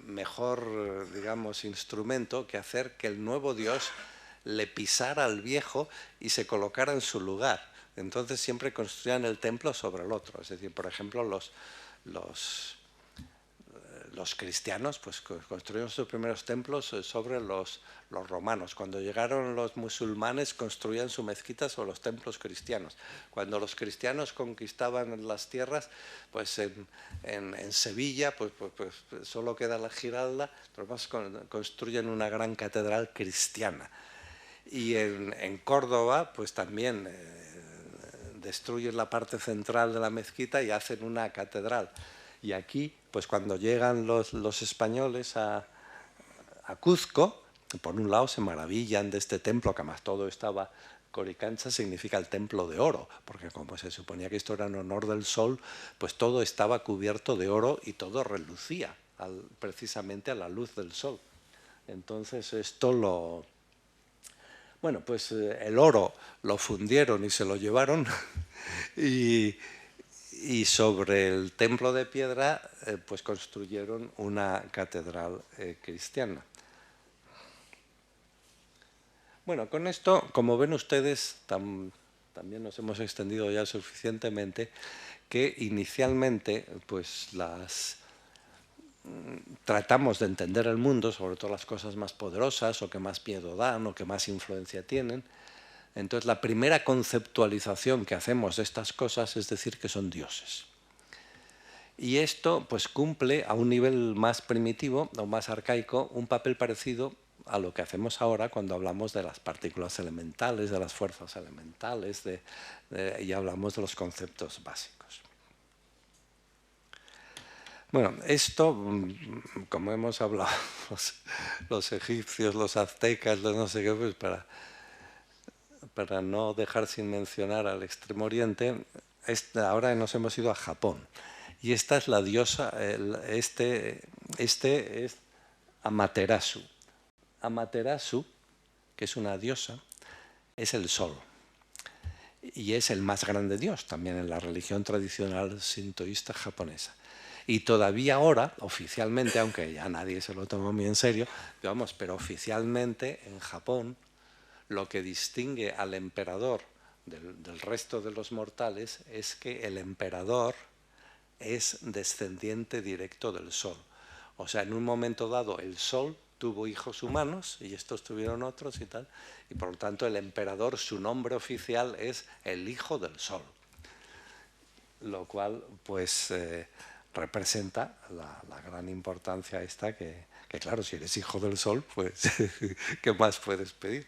mejor, digamos, instrumento que hacer que el nuevo dios le pisara al viejo y se colocara en su lugar. Entonces siempre construían el templo sobre el otro. Es decir, por ejemplo, los cristianos pues construyeron sus primeros templos sobre los romanos. Cuando llegaron los musulmanes construían su mezquita sobre los templos cristianos. Cuando los cristianos conquistaban las tierras, pues en Sevilla pues solo queda la Giralda, los demás construyen una gran catedral cristiana. Y en Córdoba pues también destruyen la parte central de la mezquita y hacen una catedral. Y aquí, pues cuando llegan los españoles a Cuzco, por un lado se maravillan de este templo, que además todo estaba, Coricancha significa el templo de oro, porque como se suponía que esto era en honor del sol, pues todo estaba cubierto de oro y todo relucía precisamente a la luz del sol. Entonces esto bueno, pues el oro lo fundieron y se lo llevaron y sobre el templo de piedra pues construyeron una catedral cristiana. Bueno, con esto, como ven ustedes, también nos hemos extendido ya suficientemente, que inicialmente pues tratamos de entender el mundo, sobre todo las cosas más poderosas o que más miedo dan o que más influencia tienen. Entonces, la primera conceptualización que hacemos de estas cosas es decir que son dioses. Y esto pues cumple a un nivel más primitivo o más arcaico un papel parecido a lo que hacemos ahora cuando hablamos de las partículas elementales, de las fuerzas elementales, y hablamos de los conceptos básicos. Bueno, esto, como hemos hablado, los egipcios, los aztecas, los no sé qué, pues para para no dejar sin mencionar al Extremo Oriente, ahora nos hemos ido a Japón. Y esta es la diosa, este es Amaterasu. Amaterasu, que es una diosa, es el sol. Y es el más grande dios también en la religión tradicional sintoísta japonesa. Y todavía ahora, oficialmente, aunque ya nadie se lo toma muy en serio, pero oficialmente en Japón lo que distingue al emperador del resto de los mortales es que el emperador es descendiente directo del sol. O sea, en un momento dado el sol tuvo hijos humanos y estos tuvieron otros y tal, y por lo tanto el emperador, su nombre oficial es el hijo del sol, lo cual pues representa la gran importancia esta que claro, si eres hijo del sol, pues ¿qué más puedes pedir?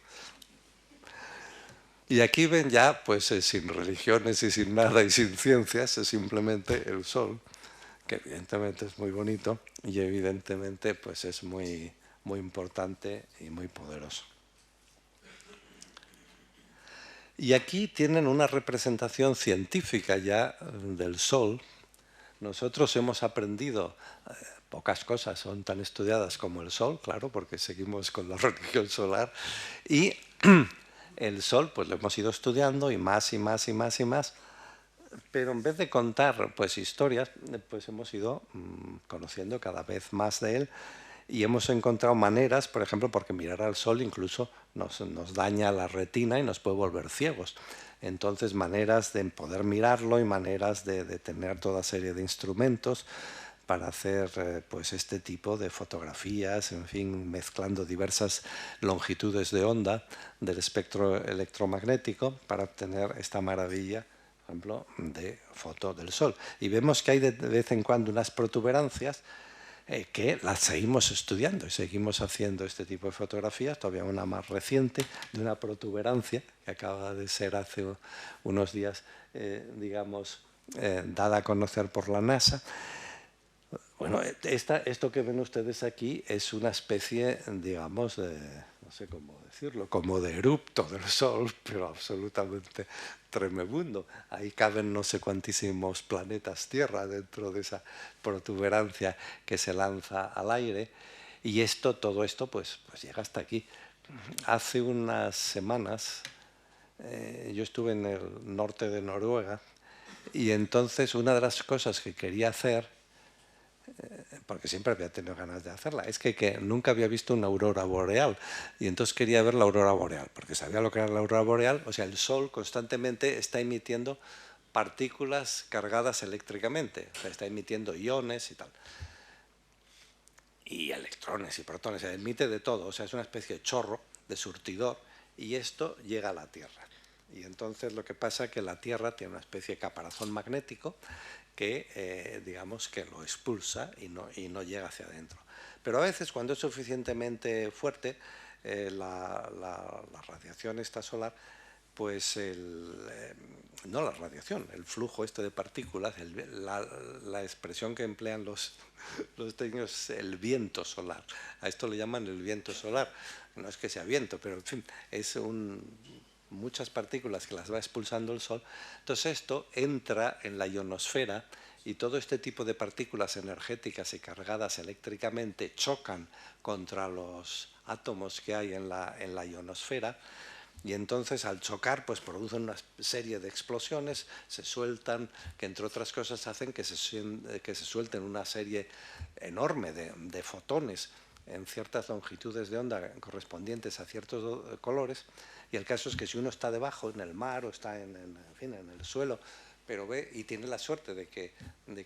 Y aquí ven ya, pues sin religiones y sin nada y sin ciencias, es simplemente el sol, que evidentemente es muy bonito y evidentemente pues es muy, muy importante y muy poderoso. Y aquí tienen una representación científica ya del sol. Nosotros hemos aprendido, pocas cosas son tan estudiadas como el sol, claro, porque seguimos con la religión solar, y el sol pues lo hemos ido estudiando y más y más y más y más, pero en vez de contar pues historias, pues hemos ido conociendo cada vez más de él y hemos encontrado maneras, por ejemplo, porque mirar al sol incluso nos daña la retina y nos puede volver ciegos. Entonces, maneras de poder mirarlo y maneras de tener toda serie de instrumentos para hacer pues este tipo de fotografías, en fin, mezclando diversas longitudes de onda del espectro electromagnético para obtener esta maravilla, por ejemplo, de foto del sol. Y vemos que hay de vez en cuando unas protuberancias que las seguimos estudiando y seguimos haciendo este tipo de fotografías, todavía una más reciente, de una protuberancia que acaba de ser hace unos días, digamos, dada a conocer por la NASA. Bueno, esto que ven ustedes aquí es una especie, digamos, no sé cómo decirlo, como de erupto del Sol, pero absolutamente tremebundo. Ahí caben no sé cuantísimos planetas Tierra dentro de esa protuberancia que se lanza al aire. Y todo esto, pues llega hasta aquí. Hace unas semanas yo estuve en el norte de Noruega y entonces una de las cosas que quería hacer, porque siempre había tenido ganas de hacerla, es que nunca había visto una aurora boreal y entonces quería ver la aurora boreal, porque sabía lo que era la aurora boreal. O sea, el Sol constantemente está emitiendo partículas cargadas eléctricamente, o sea, está emitiendo iones y tal, y electrones y protones, emite de todo, o sea, es una especie de chorro, de surtidor, y esto llega a la Tierra. Y entonces lo que pasa es que la Tierra tiene una especie de caparazón magnético que, digamos, que lo expulsa y no llega hacia adentro. Pero a veces, cuando es suficientemente fuerte, la radiación esta solar, pues no la radiación, el flujo este de partículas, la expresión que emplean los técnicos, el viento solar. A esto le llaman el viento solar. No es que sea viento, pero en fin, es muchas partículas que las va expulsando el Sol. Entonces esto entra en la ionosfera y todo este tipo de partículas energéticas y cargadas eléctricamente chocan contra los átomos que hay en la ionosfera. Y entonces al chocar pues producen una serie de explosiones, se sueltan, que entre otras cosas hacen que se suelten una serie enorme de fotones en ciertas longitudes de onda correspondientes a ciertos colores. Y el caso es que si uno está debajo, en el mar, o está en el suelo, pero ve y tiene la suerte de que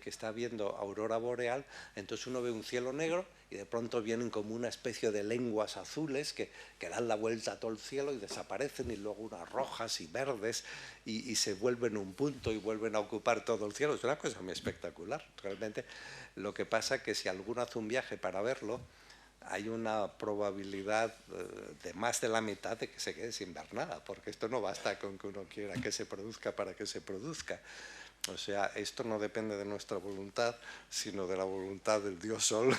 está viendo aurora boreal, entonces uno ve un cielo negro y de pronto vienen como una especie de lenguas azules que dan la vuelta a todo el cielo y desaparecen, y luego unas rojas y verdes y se vuelven un punto y vuelven a ocupar todo el cielo. Es una cosa muy espectacular, realmente. Lo que pasa es que si alguno hace un viaje para verlo, hay una probabilidad de más de la mitad de que se quede sin ver nada, porque esto no basta con que uno quiera que se produzca para que se produzca. O sea, esto no depende de nuestra voluntad, sino de la voluntad del Dios Sol,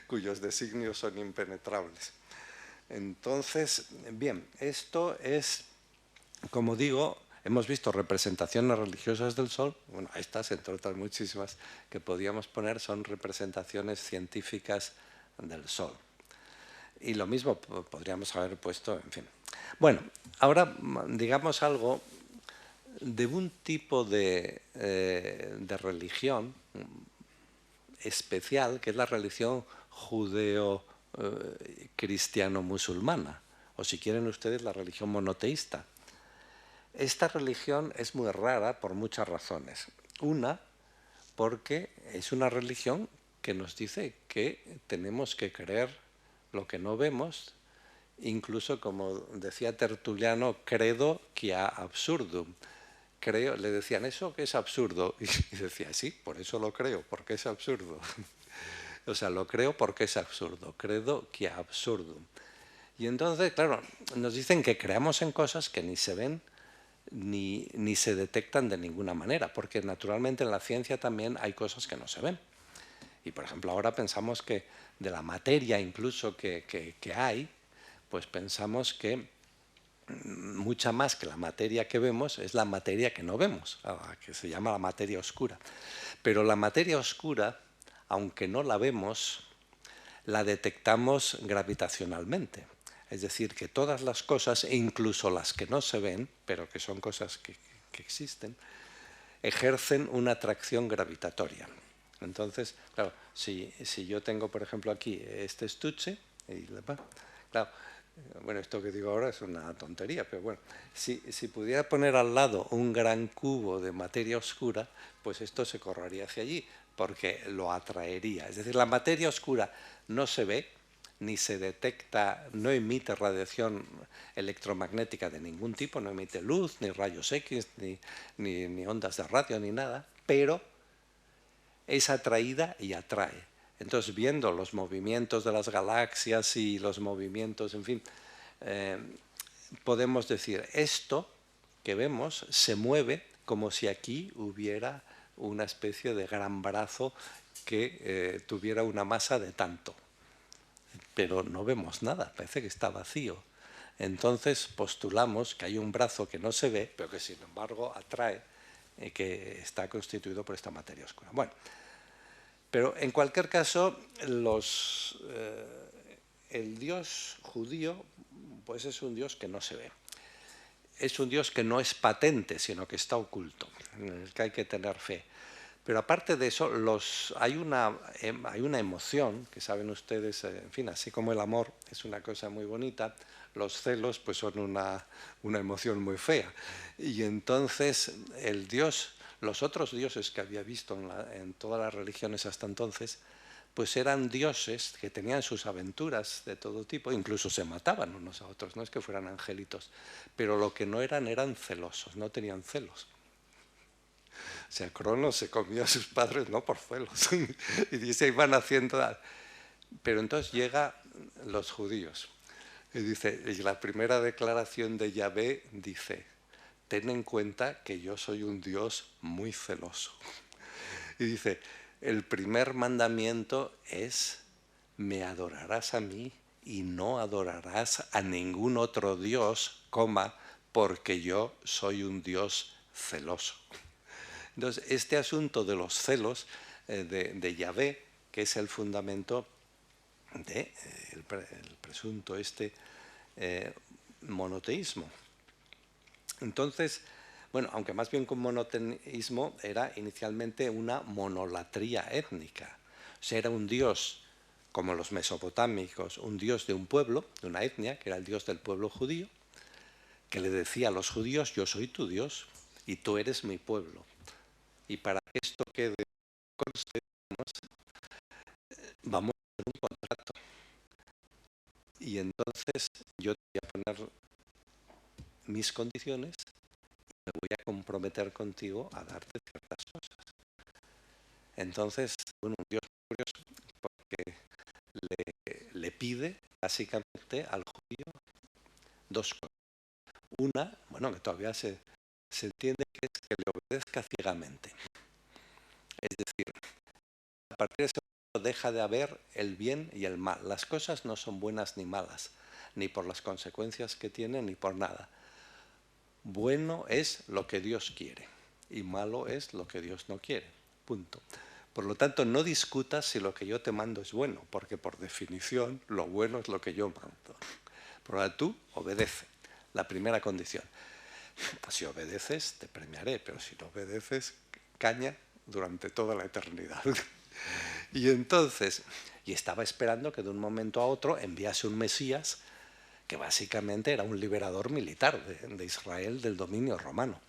cuyos designios son impenetrables. Entonces, bien, esto es como digo, hemos visto representaciones religiosas del Sol. Bueno, estas, entre otras muchísimas que podíamos poner, son representaciones científicas del Sol. Y lo mismo podríamos haber puesto, en fin. Bueno, ahora digamos algo de un tipo de religión especial, que es la religión judeo-cristiano-musulmana, o si quieren ustedes, la religión monoteísta. Esta religión es muy rara por muchas razones. Una, porque es una religión que nos dice que tenemos que creer lo que no vemos, incluso, como decía Tertuliano, credo quia absurdum. Le decían, ¿eso qué es absurdo? Y decía, sí, por eso lo creo, porque es absurdo. O sea, lo creo porque es absurdo, credo quia absurdum. Y entonces, claro, nos dicen que creamos en cosas que ni se ven ni se detectan de ninguna manera, porque naturalmente en la ciencia también hay cosas que no se ven. Y por ejemplo, ahora pensamos que de la materia incluso que hay, pues pensamos que mucha más que la materia que vemos es la materia que no vemos, que se llama la materia oscura. Pero la materia oscura, aunque no la vemos, la detectamos gravitacionalmente. Es decir, que todas las cosas, e incluso las que no se ven, pero que son cosas que existen, ejercen una atracción gravitatoria. Entonces, claro, si yo tengo, por ejemplo, aquí este estuche, claro, bueno, esto que digo ahora es una tontería, pero bueno, si pudiera poner al lado un gran cubo de materia oscura, pues esto se correría hacia allí, porque lo atraería. Es decir, la materia oscura no se ve, ni se detecta, no emite radiación electromagnética de ningún tipo, no emite luz, ni rayos X, ni ondas de radio, ni nada, pero es atraída y atrae. Entonces, viendo los movimientos de las galaxias y los movimientos, en fin, podemos decir, esto que vemos se mueve como si aquí hubiera una especie de gran brazo que tuviera una masa de tanto. Pero no vemos nada, parece que está vacío. Entonces postulamos que hay un brazo que no se ve, pero que sin embargo atrae, que está constituido por esta materia oscura. Bueno, pero en cualquier caso, el Dios judío pues es un Dios que no se ve. Es un Dios que no es patente, sino que está oculto, en el que hay que tener fe. Pero aparte de eso, hay una emoción, que saben ustedes, en fin, así como el amor es una cosa muy bonita, los celos pues son una emoción muy fea. Y entonces los otros dioses que había visto en todas las religiones hasta entonces, pues eran dioses que tenían sus aventuras de todo tipo, incluso se mataban unos a otros, no es que fueran angelitos, pero lo que no eran celosos, no tenían celos. O sea, Cronos se comió a sus padres no por celos, y dice, iban haciendo... Pero entonces llegan los judíos, y dice, y la primera declaración de Yahvé dice, ten en cuenta que yo soy un Dios muy celoso. Y dice, el primer mandamiento es, me adorarás a mí y no adorarás a ningún otro Dios, porque yo soy un Dios celoso. Entonces, este asunto de los celos de Yahvé, que es el fundamento del presunto monoteísmo. Entonces, bueno, aunque más bien que un monoteísmo, era inicialmente una monolatría étnica. O sea, era un dios, como los mesopotámicos, un dios de un pueblo, de una etnia, que era el dios del pueblo judío, que le decía a los judíos, yo soy tu Dios y tú eres mi pueblo. Y para que esto quede conste, vamos a hacer un contrato. Y entonces yo te voy a poner mis condiciones y me voy a comprometer contigo a darte ciertas cosas. Entonces, bueno, un Dios curioso porque le pide básicamente al judío dos cosas. Una, bueno, que todavía se entiende, que es que le obedezca ciegamente. Es decir, a partir de ese momento deja de haber el bien y el mal. Las cosas no son buenas ni malas, ni por las consecuencias que tienen, ni por nada. Bueno es lo que Dios quiere y malo es lo que Dios no quiere. Punto. Por lo tanto, no discutas si lo que yo te mando es bueno, porque por definición lo bueno es lo que yo mando. Por lo tanto, tú obedece. La primera condición. Si obedeces, te premiaré, pero si no obedeces, caña durante toda la eternidad. Y entonces, y estaba esperando que de un momento a otro enviase un Mesías que básicamente era un liberador militar de Israel del dominio romano.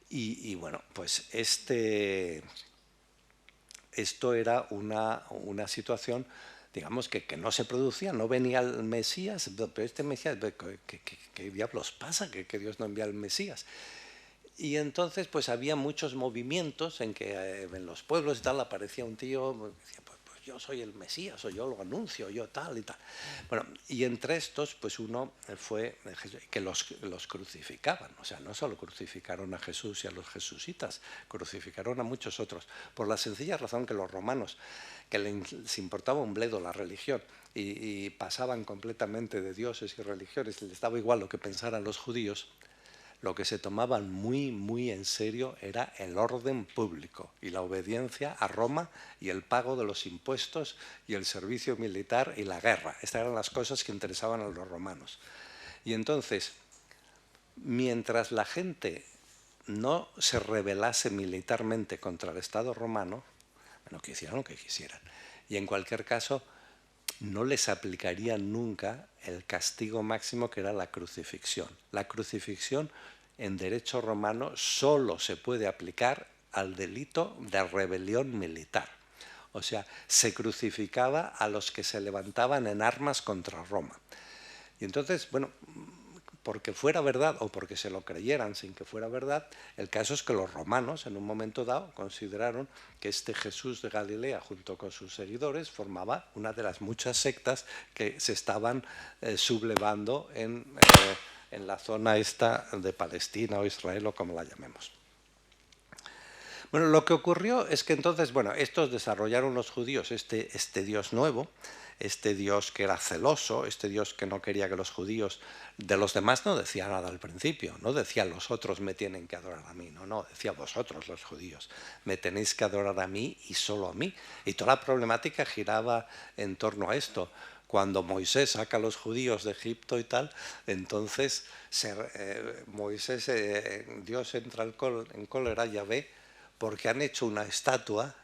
Y bueno, pues esto era una situación, digamos, que no se producía, no venía el Mesías, pero este Mesías, ¿qué diablos pasa? ¿Que Dios no envía al Mesías? Y entonces pues había muchos movimientos en que en los pueblos y tal aparecía un tío que decía, pues yo soy el Mesías, o yo lo anuncio, yo tal y tal. Bueno, y entre estos pues uno fue que los crucificaban, o sea, no solo crucificaron a Jesús y a los jesusitas, crucificaron a muchos otros, por la sencilla razón que los romanos, que les importaba un bledo la religión y pasaban completamente de dioses y religiones, les daba igual lo que pensaran los judíos, lo que se tomaban muy, muy en serio era el orden público y la obediencia a Roma y el pago de los impuestos y el servicio militar y la guerra. Estas eran las cosas que interesaban a los romanos. Y entonces, mientras la gente no se rebelase militarmente contra el Estado romano, bueno, que hicieran lo que quisieran. Y en cualquier caso, no les aplicaría nunca el castigo máximo que era la crucifixión. La crucifixión en derecho romano solo se puede aplicar al delito de rebelión militar. O sea, se crucificaba a los que se levantaban en armas contra Roma. Y entonces, bueno, porque fuera verdad o porque se lo creyeran sin que fuera verdad, el caso es que los romanos en un momento dado consideraron que este Jesús de Galilea junto con sus seguidores formaba una de las muchas sectas que se estaban sublevando en la zona esta de Palestina o Israel o como la llamemos. Bueno, lo que ocurrió es que entonces, bueno, estos desarrollaron los judíos este Dios nuevo, este Dios que era celoso, este Dios que no quería que los judíos, de los demás no decía nada al principio, no decía los otros me tienen que adorar a mí, no, decía vosotros los judíos, me tenéis que adorar a mí y solo a mí. Y toda la problemática giraba en torno a esto. Cuando Moisés saca a los judíos de Egipto y tal, entonces Moisés, Dios entra en cólera, Yahvé, porque han hecho una estatua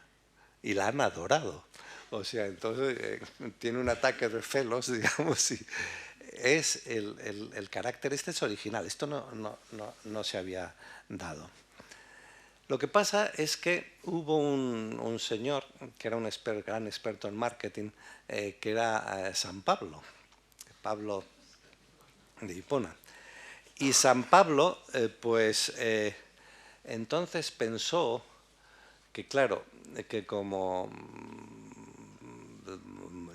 y la han adorado. O sea, entonces tiene un ataque de celos, digamos, y es el carácter, este es original, esto no se había dado. Lo que pasa es que hubo un señor que era un gran experto en marketing, que era San Pablo, Pablo de Hipona. Y San Pablo, entonces pensó que claro, que como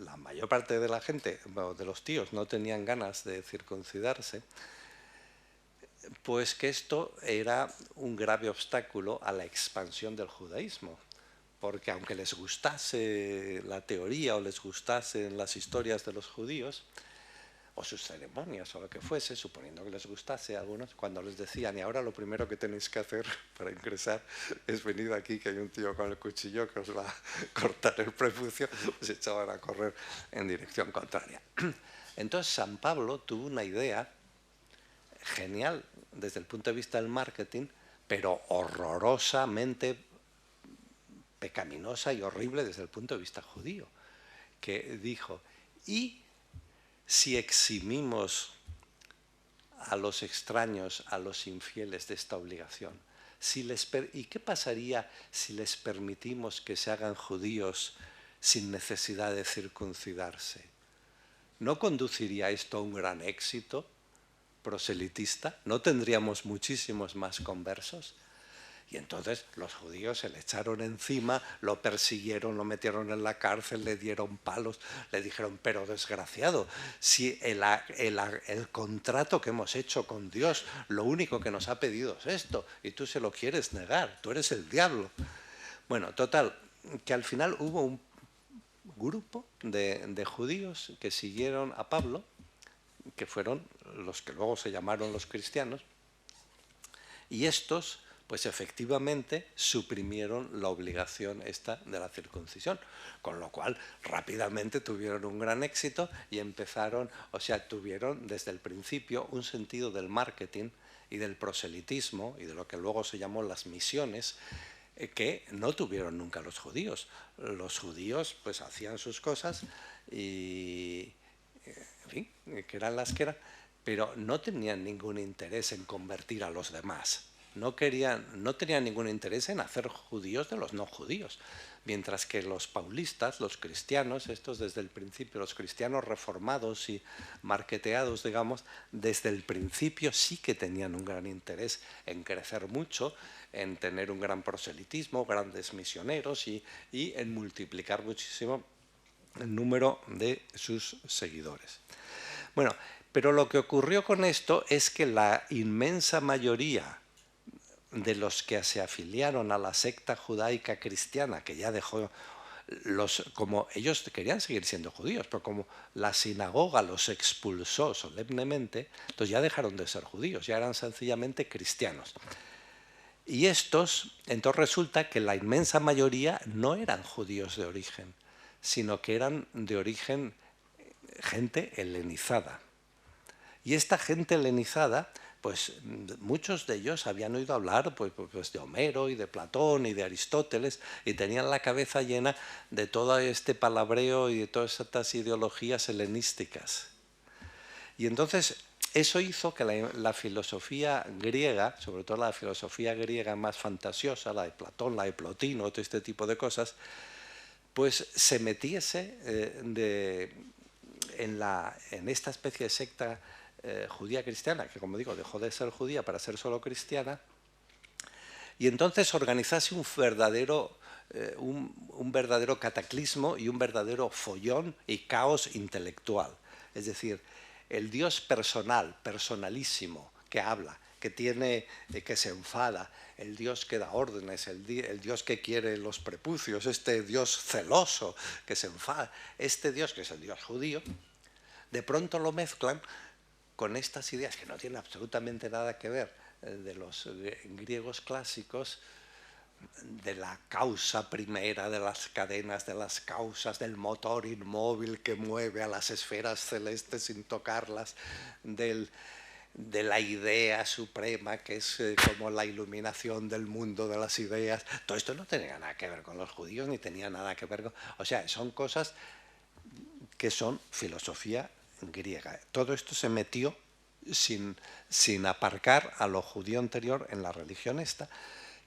la mayor parte de la gente, de los tíos, no tenían ganas de circuncidarse, pues que esto era un grave obstáculo a la expansión del judaísmo. Porque aunque les gustase la teoría o les gustasen las historias de los judíos, o sus ceremonias o lo que fuese, suponiendo que les gustase a algunos, cuando les decían, y ahora lo primero que tenéis que hacer para ingresar es venir aquí, que hay un tío con el cuchillo que os va a cortar el prepucio, pues se echaban a correr en dirección contraria. Entonces San Pablo tuvo una idea genial desde el punto de vista del marketing, pero horrorosamente pecaminosa y horrible desde el punto de vista judío, que dijo, y si eximimos a los extraños, a los infieles de esta obligación, ¿y qué pasaría si les permitimos que se hagan judíos sin necesidad de circuncidarse? ¿No conduciría esto a un gran éxito proselitista? ¿No tendríamos muchísimos más conversos? Y entonces los judíos se le echaron encima, lo persiguieron, lo metieron en la cárcel, le dieron palos, le dijeron, pero desgraciado, si el contrato que hemos hecho con Dios, lo único que nos ha pedido es esto, y tú se lo quieres negar, tú eres el diablo. Bueno, total, que al final hubo un grupo de judíos que siguieron a Pablo, que fueron los que luego se llamaron los cristianos, y estos pues efectivamente suprimieron la obligación esta de la circuncisión, con lo cual rápidamente tuvieron un gran éxito y empezaron, o sea, tuvieron desde el principio un sentido del marketing y del proselitismo y de lo que luego se llamó las misiones, que no tuvieron nunca los judíos. Los judíos pues hacían sus cosas y, en fin, que eran las que eran, pero no tenían ningún interés en convertir a los demás. No tenían ningún interés en hacer judíos de los no judíos, mientras que los paulistas, los cristianos, estos desde el principio, los cristianos reformados y marketeados, digamos, desde el principio sí que tenían un gran interés en crecer mucho, en tener un gran proselitismo, grandes misioneros y en multiplicar muchísimo el número de sus seguidores. Bueno, pero lo que ocurrió con esto es que la inmensa mayoría de los que se afiliaron a la secta judaica cristiana, que ya dejó como ellos querían seguir siendo judíos, pero como la sinagoga los expulsó solemnemente, entonces ya dejaron de ser judíos, ya eran sencillamente cristianos. Y estos, entonces resulta que la inmensa mayoría no eran judíos de origen, sino que eran de origen gente helenizada. Y esta gente helenizada, pues muchos de ellos habían oído hablar pues, de Homero y de Platón y de Aristóteles y tenían la cabeza llena de todo este palabreo y de todas estas ideologías helenísticas. Y entonces eso hizo que la filosofía griega, sobre todo la filosofía griega más fantasiosa, la de Platón, la de Plotino, todo este tipo de cosas, pues se metiese en esta especie de secta judía cristiana, que como digo, dejó de ser judía para ser solo cristiana, y entonces organizase un verdadero cataclismo y un verdadero follón y caos intelectual. Es decir, el Dios personal, personalísimo, que habla, que se enfada, el Dios que da órdenes, el Dios que quiere los prepucios, este Dios celoso que se enfada, este Dios que es el Dios judío, de pronto lo mezclan con estas ideas que no tienen absolutamente nada que ver de los griegos clásicos, de la causa primera, de las cadenas, de las causas, del motor inmóvil que mueve a las esferas celestes sin tocarlas, de la idea suprema que es como la iluminación del mundo de las ideas. Todo esto no tenía nada que ver con los judíos, ni tenía nada que ver con... O sea, son cosas que son filosofía griega. Todo esto se metió sin aparcar a lo judío anterior en la religión esta,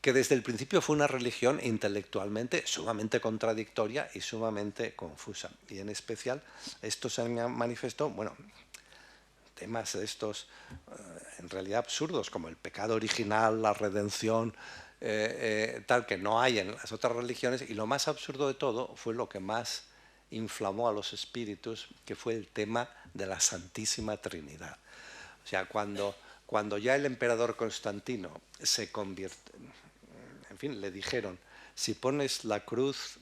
que desde el principio fue una religión intelectualmente sumamente contradictoria y sumamente confusa. Y en especial esto se manifestó, bueno, temas de estos en realidad absurdos, como el pecado original, la redención, tal que no hay en las otras religiones, y lo más absurdo de todo fue lo que más inflamó a los espíritus, que fue el tema de la Santísima Trinidad. O sea, cuando ya el emperador Constantino se convierte, en fin, le dijeron, si pones la cruz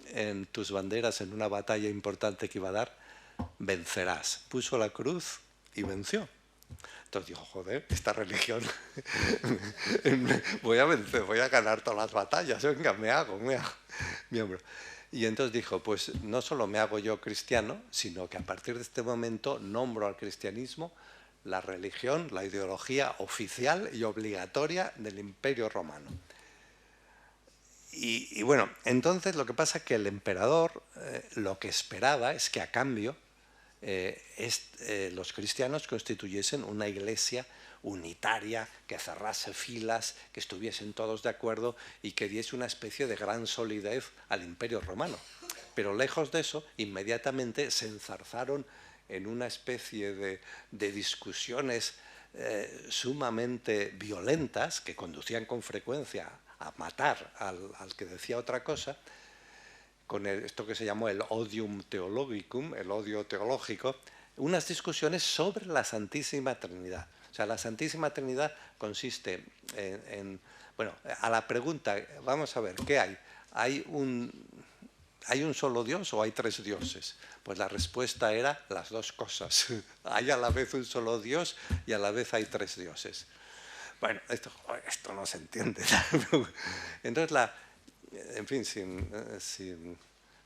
en tus banderas en una batalla importante que iba a dar, vencerás. Puso la cruz y venció. Entonces dijo, joder, esta religión, voy a vencer, voy a ganar todas las batallas, venga, me hago miembro. Y entonces dijo, pues no solo me hago yo cristiano, sino que a partir de este momento nombro al cristianismo la religión, la ideología oficial y obligatoria del Imperio Romano. Y bueno, entonces lo que pasa es que el emperador lo que esperaba es que a cambio los cristianos constituyesen una iglesia unitaria, que cerrase filas, que estuviesen todos de acuerdo y que diese una especie de gran solidez al Imperio Romano. Pero lejos de eso, inmediatamente se enzarzaron en una especie de discusiones sumamente violentas que conducían con frecuencia a matar al que decía otra cosa, con esto que se llamó el odium theologicum, el odio teológico, unas discusiones sobre la Santísima Trinidad. O sea, la Santísima Trinidad consiste bueno, a la pregunta, vamos a ver, ¿qué hay? ¿hay un solo Dios o hay tres dioses? Pues la respuesta era las dos cosas. Hay a la vez un solo Dios y a la vez hay tres dioses. Bueno, esto no se entiende. Entonces, en fin,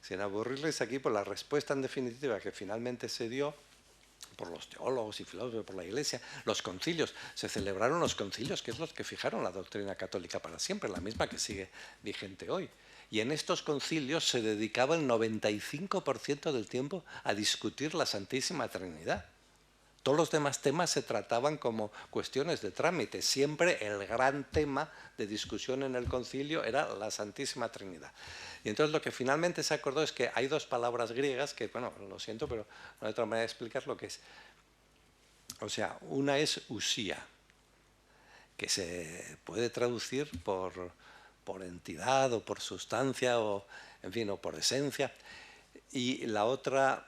sin aburrirles aquí, pues la respuesta en definitiva que finalmente se dio por los teólogos y filósofos, por la Iglesia, los concilios, se celebraron los concilios, que es los que fijaron la doctrina católica para siempre, la misma que sigue vigente hoy. Y en estos concilios se dedicaba el 95% del tiempo a discutir la Santísima Trinidad. Todos los demás temas se trataban como cuestiones de trámite. Siempre el gran tema de discusión en el concilio era la Santísima Trinidad. Y entonces lo que finalmente se acordó es que hay dos palabras griegas que, bueno, lo siento, pero no hay otra manera de explicar lo que es. O sea, una es usía, que se puede traducir por entidad o por sustancia o, en fin, o por esencia. Y la otra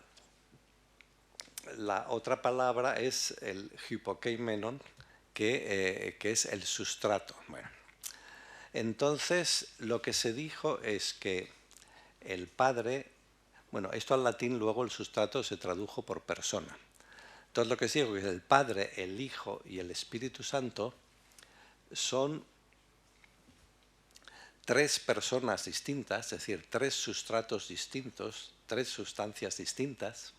palabra es el hypokeimenon, que es el sustrato. Bueno, entonces lo que se dijo es que el Padre, bueno, esto al latín luego el sustrato se tradujo por persona. Entonces lo que se dijo es que el Padre, el Hijo y el Espíritu Santo son tres personas distintas, es decir, tres sustratos distintos, tres sustancias distintas,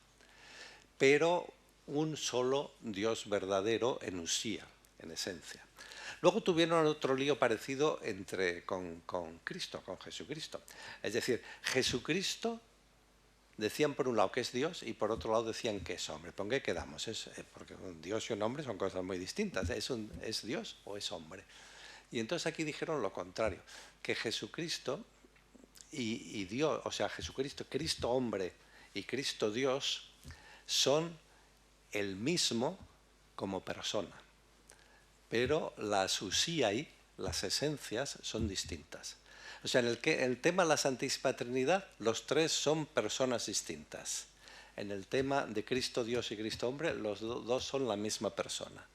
pero un solo Dios verdadero en usía, en esencia. Luego tuvieron otro lío parecido con Cristo, con Jesucristo. Es decir, Jesucristo decían por un lado que es Dios y por otro lado decían que es hombre. ¿Por qué quedamos? Porque un Dios y un hombre son cosas muy distintas. ¿Es Dios o es hombre? Y entonces aquí dijeron lo contrario, que Jesucristo y Dios, o sea, Jesucristo, Cristo hombre y Cristo Dios, son el mismo como persona, pero las usíai, las esencias, son distintas. O sea, en el tema de la Santísima Trinidad, los tres son personas distintas. En el tema de Cristo Dios y Cristo hombre, los dos son la misma persona.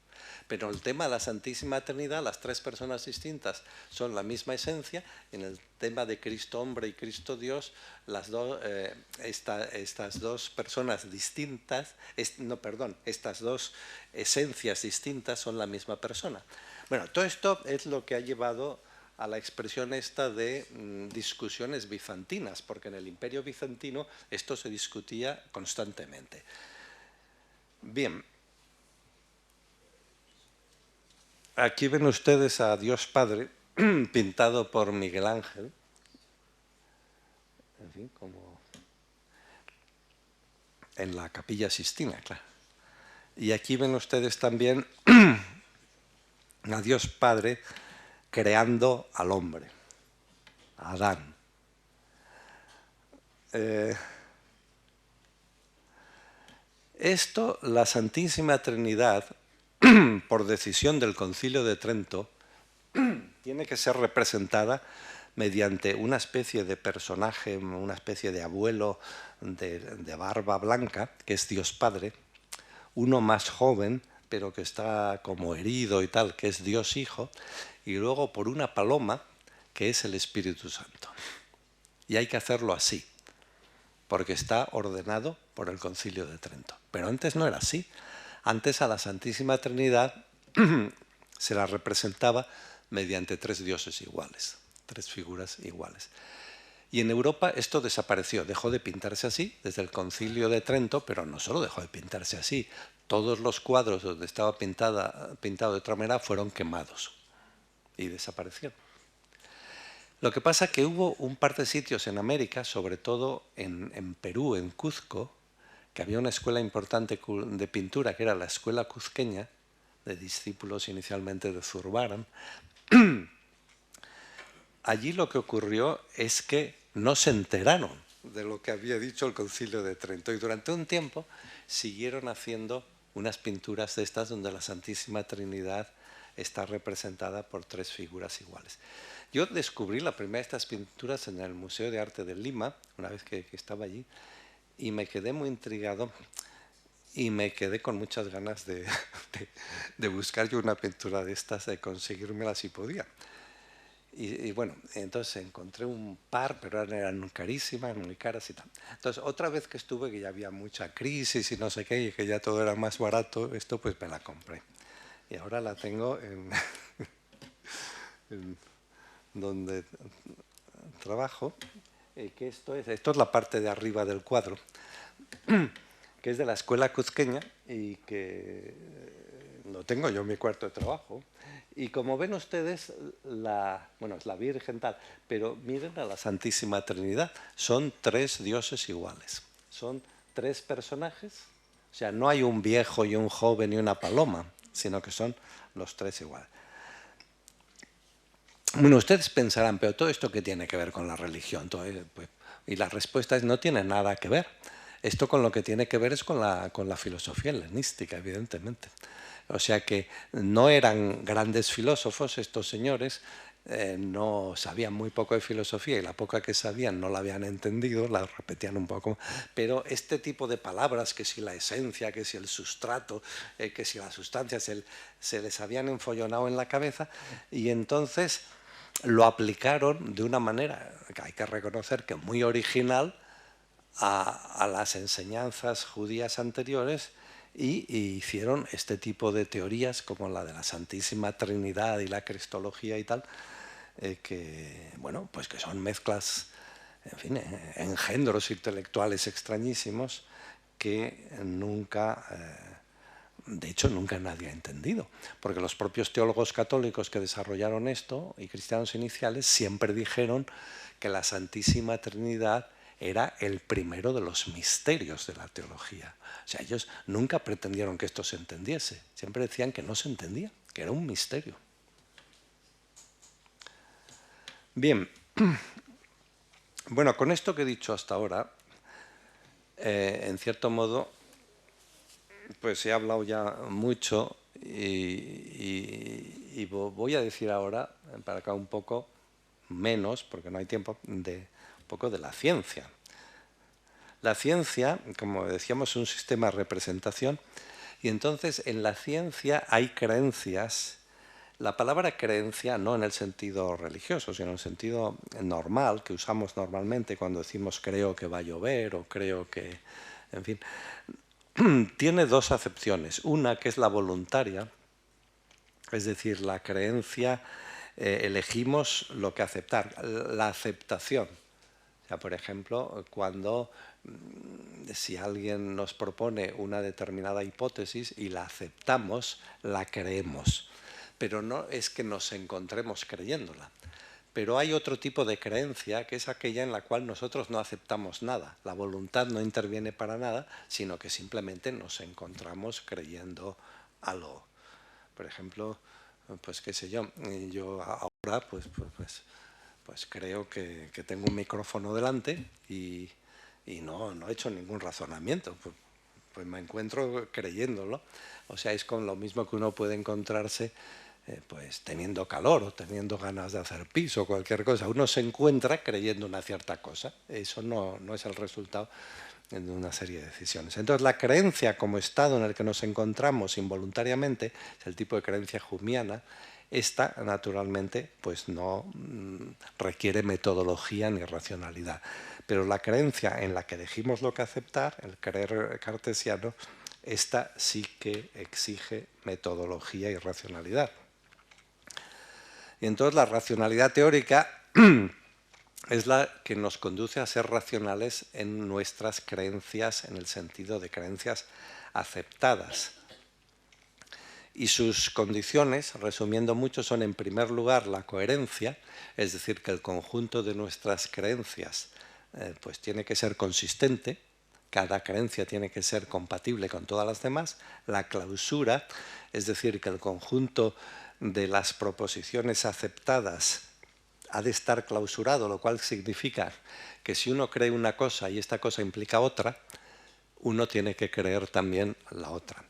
Pero en el tema de la Santísima Trinidad, las tres personas distintas son la misma esencia. En el tema de Cristo hombre y Cristo Dios, estas dos personas distintas, estas dos esencias distintas son la misma persona. Bueno, todo esto es lo que ha llevado a la expresión esta de discusiones bizantinas, porque en el Imperio Bizantino esto se discutía constantemente. Bien. Aquí ven ustedes a Dios Padre, pintado por Miguel Ángel. En fin, como en la Capilla Sistina, claro. Y aquí ven ustedes también a Dios Padre creando al hombre, a Adán. Esto, la Santísima Trinidad, por decisión del Concilio de Trento, tiene que ser representada mediante una especie de personaje, una especie de abuelo de barba blanca, que es Dios Padre, uno más joven, pero que está como herido y tal, que es Dios Hijo, y luego por una paloma, que es el Espíritu Santo. Y hay que hacerlo así, porque está ordenado por el Concilio de Trento. Pero antes no era así. Antes a la Santísima Trinidad se la representaba mediante tres dioses iguales, tres figuras iguales. Y en Europa esto desapareció, dejó de pintarse así desde el Concilio de Trento, pero no solo dejó de pintarse así, todos los cuadros donde estaba pintado de otra manera fueron quemados y desaparecieron. Lo que pasa es que hubo un par de sitios en América, sobre todo en Perú, en Cuzco, que había una escuela importante de pintura, que era la Escuela Cuzqueña, de discípulos inicialmente de Zurbarán. Allí lo que ocurrió es que no se enteraron de lo que había dicho el Concilio de Trento y durante un tiempo siguieron haciendo unas pinturas de estas donde la Santísima Trinidad está representada por tres figuras iguales. Yo descubrí la primera de estas pinturas en el Museo de Arte de Lima, una vez que estaba allí, y me quedé muy intrigado y me quedé con muchas ganas de buscar yo una pintura de estas, de conseguírmela si podía. Y bueno, entonces encontré un par, pero eran carísimas, muy caras y tal. Entonces, otra vez que estuve, que ya había mucha crisis y no sé qué, y que ya todo era más barato, esto pues me la compré. Y ahora la tengo en donde trabajo, que esto es la parte de arriba del cuadro, que es de la escuela cuzqueña y que lo tengo yo en mi cuarto de trabajo. Y como ven ustedes, bueno, es la Virgen tal, pero miren a la Santísima Trinidad, son 3 dioses iguales, son 3 personajes, o sea, no hay un viejo y un joven y una paloma, sino que son los 3 iguales. Bueno, ustedes pensarán, pero ¿todo esto qué tiene que ver con la religión? Y la respuesta es, no tiene nada que ver. Esto con lo que tiene que ver es con la filosofía helenística, evidentemente. O sea que no eran grandes filósofos estos señores, no sabían muy poco de filosofía y la poca que sabían no la habían entendido, la repetían un poco, pero este tipo de palabras, que si la esencia, que si el sustrato, que si la sustancia, se les habían enfollonado en la cabeza y entonces lo aplicaron de una manera que hay que reconocer que muy original a las enseñanzas judías anteriores y hicieron este tipo de teorías como la de la Santísima Trinidad y la Cristología y tal, que, bueno, pues que son mezclas, en fin, engendros intelectuales extrañísimos que nunca, de hecho, nunca nadie ha entendido, porque los propios teólogos católicos que desarrollaron esto y cristianos iniciales siempre dijeron que la Santísima Trinidad era el primero de los misterios de la teología. O sea, ellos nunca pretendieron que esto se entendiese, siempre decían que no se entendía, que era un misterio. Bien, bueno, con esto que he dicho hasta ahora, en cierto modo, pues he hablado ya mucho y voy a decir ahora, para acá un poco menos, porque no hay tiempo, un poco de la ciencia. La ciencia, como decíamos, es un sistema de representación y entonces en la ciencia hay creencias. La palabra creencia no en el sentido religioso, sino en el sentido normal que usamos normalmente cuando decimos creo que va a llover o creo que, en fin, tiene 2 acepciones. Una que es la voluntaria, es decir, la creencia, elegimos lo que aceptar, la aceptación. O sea, por ejemplo, cuando si alguien nos propone una determinada hipótesis y la aceptamos, la creemos. Pero no es que nos encontremos creyéndola. Pero hay otro tipo de creencia que es aquella en la cual nosotros no aceptamos nada. La voluntad no interviene para nada, sino que simplemente nos encontramos creyendo algo. Por ejemplo, pues qué sé yo ahora pues creo que tengo un micrófono delante y no he hecho ningún razonamiento. Pues me encuentro creyéndolo. O sea, es con lo mismo que uno puede encontrarse pues teniendo calor o teniendo ganas de hacer pis o cualquier cosa. Uno se encuentra creyendo una cierta cosa. Eso no es el resultado de una serie de decisiones. Entonces, la creencia como estado en el que nos encontramos involuntariamente es el tipo de creencia humiana. Esta, naturalmente, pues no requiere metodología ni racionalidad. Pero la creencia en la que elegimos lo que aceptar, el creer cartesiano, esta sí que exige metodología y racionalidad. Y entonces la racionalidad teórica es la que nos conduce a ser racionales en nuestras creencias, en el sentido de creencias aceptadas. Y sus condiciones, resumiendo mucho, son en primer lugar la coherencia, es decir, que el conjunto de nuestras creencias pues tiene que ser consistente, cada creencia tiene que ser compatible con todas las demás, la clausura, es decir, que el conjunto de las proposiciones aceptadas ha de estar clausurado, lo cual significa que si uno cree una cosa y esta cosa implica otra, uno tiene que creer también la otra.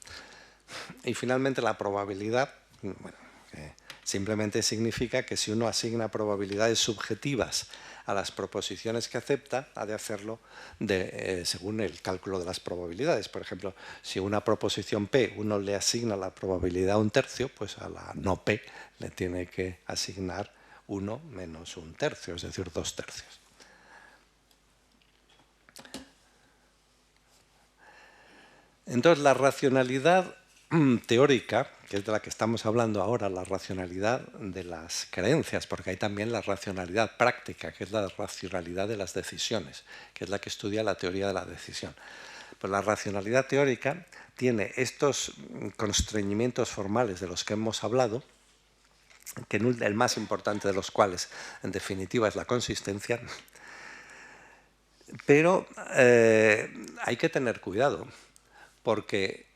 Y finalmente la probabilidad, bueno, simplemente significa que si uno asigna probabilidades subjetivas a las proposiciones que acepta, ha de hacerlo según el cálculo de las probabilidades. Por ejemplo, si a una proposición P uno le asigna la probabilidad 1/3, pues a la no P le tiene que asignar 1 menos 1/3, es decir, 2/3. Entonces, la racionalidad teórica, que es de la que estamos hablando ahora, la racionalidad de las creencias, porque hay también la racionalidad práctica, que es la racionalidad de las decisiones, que es la que estudia la teoría de la decisión. Pues la racionalidad teórica tiene estos constreñimientos formales de los que hemos hablado, que el más importante de los cuales, en definitiva, es la consistencia, pero hay que tener cuidado, porque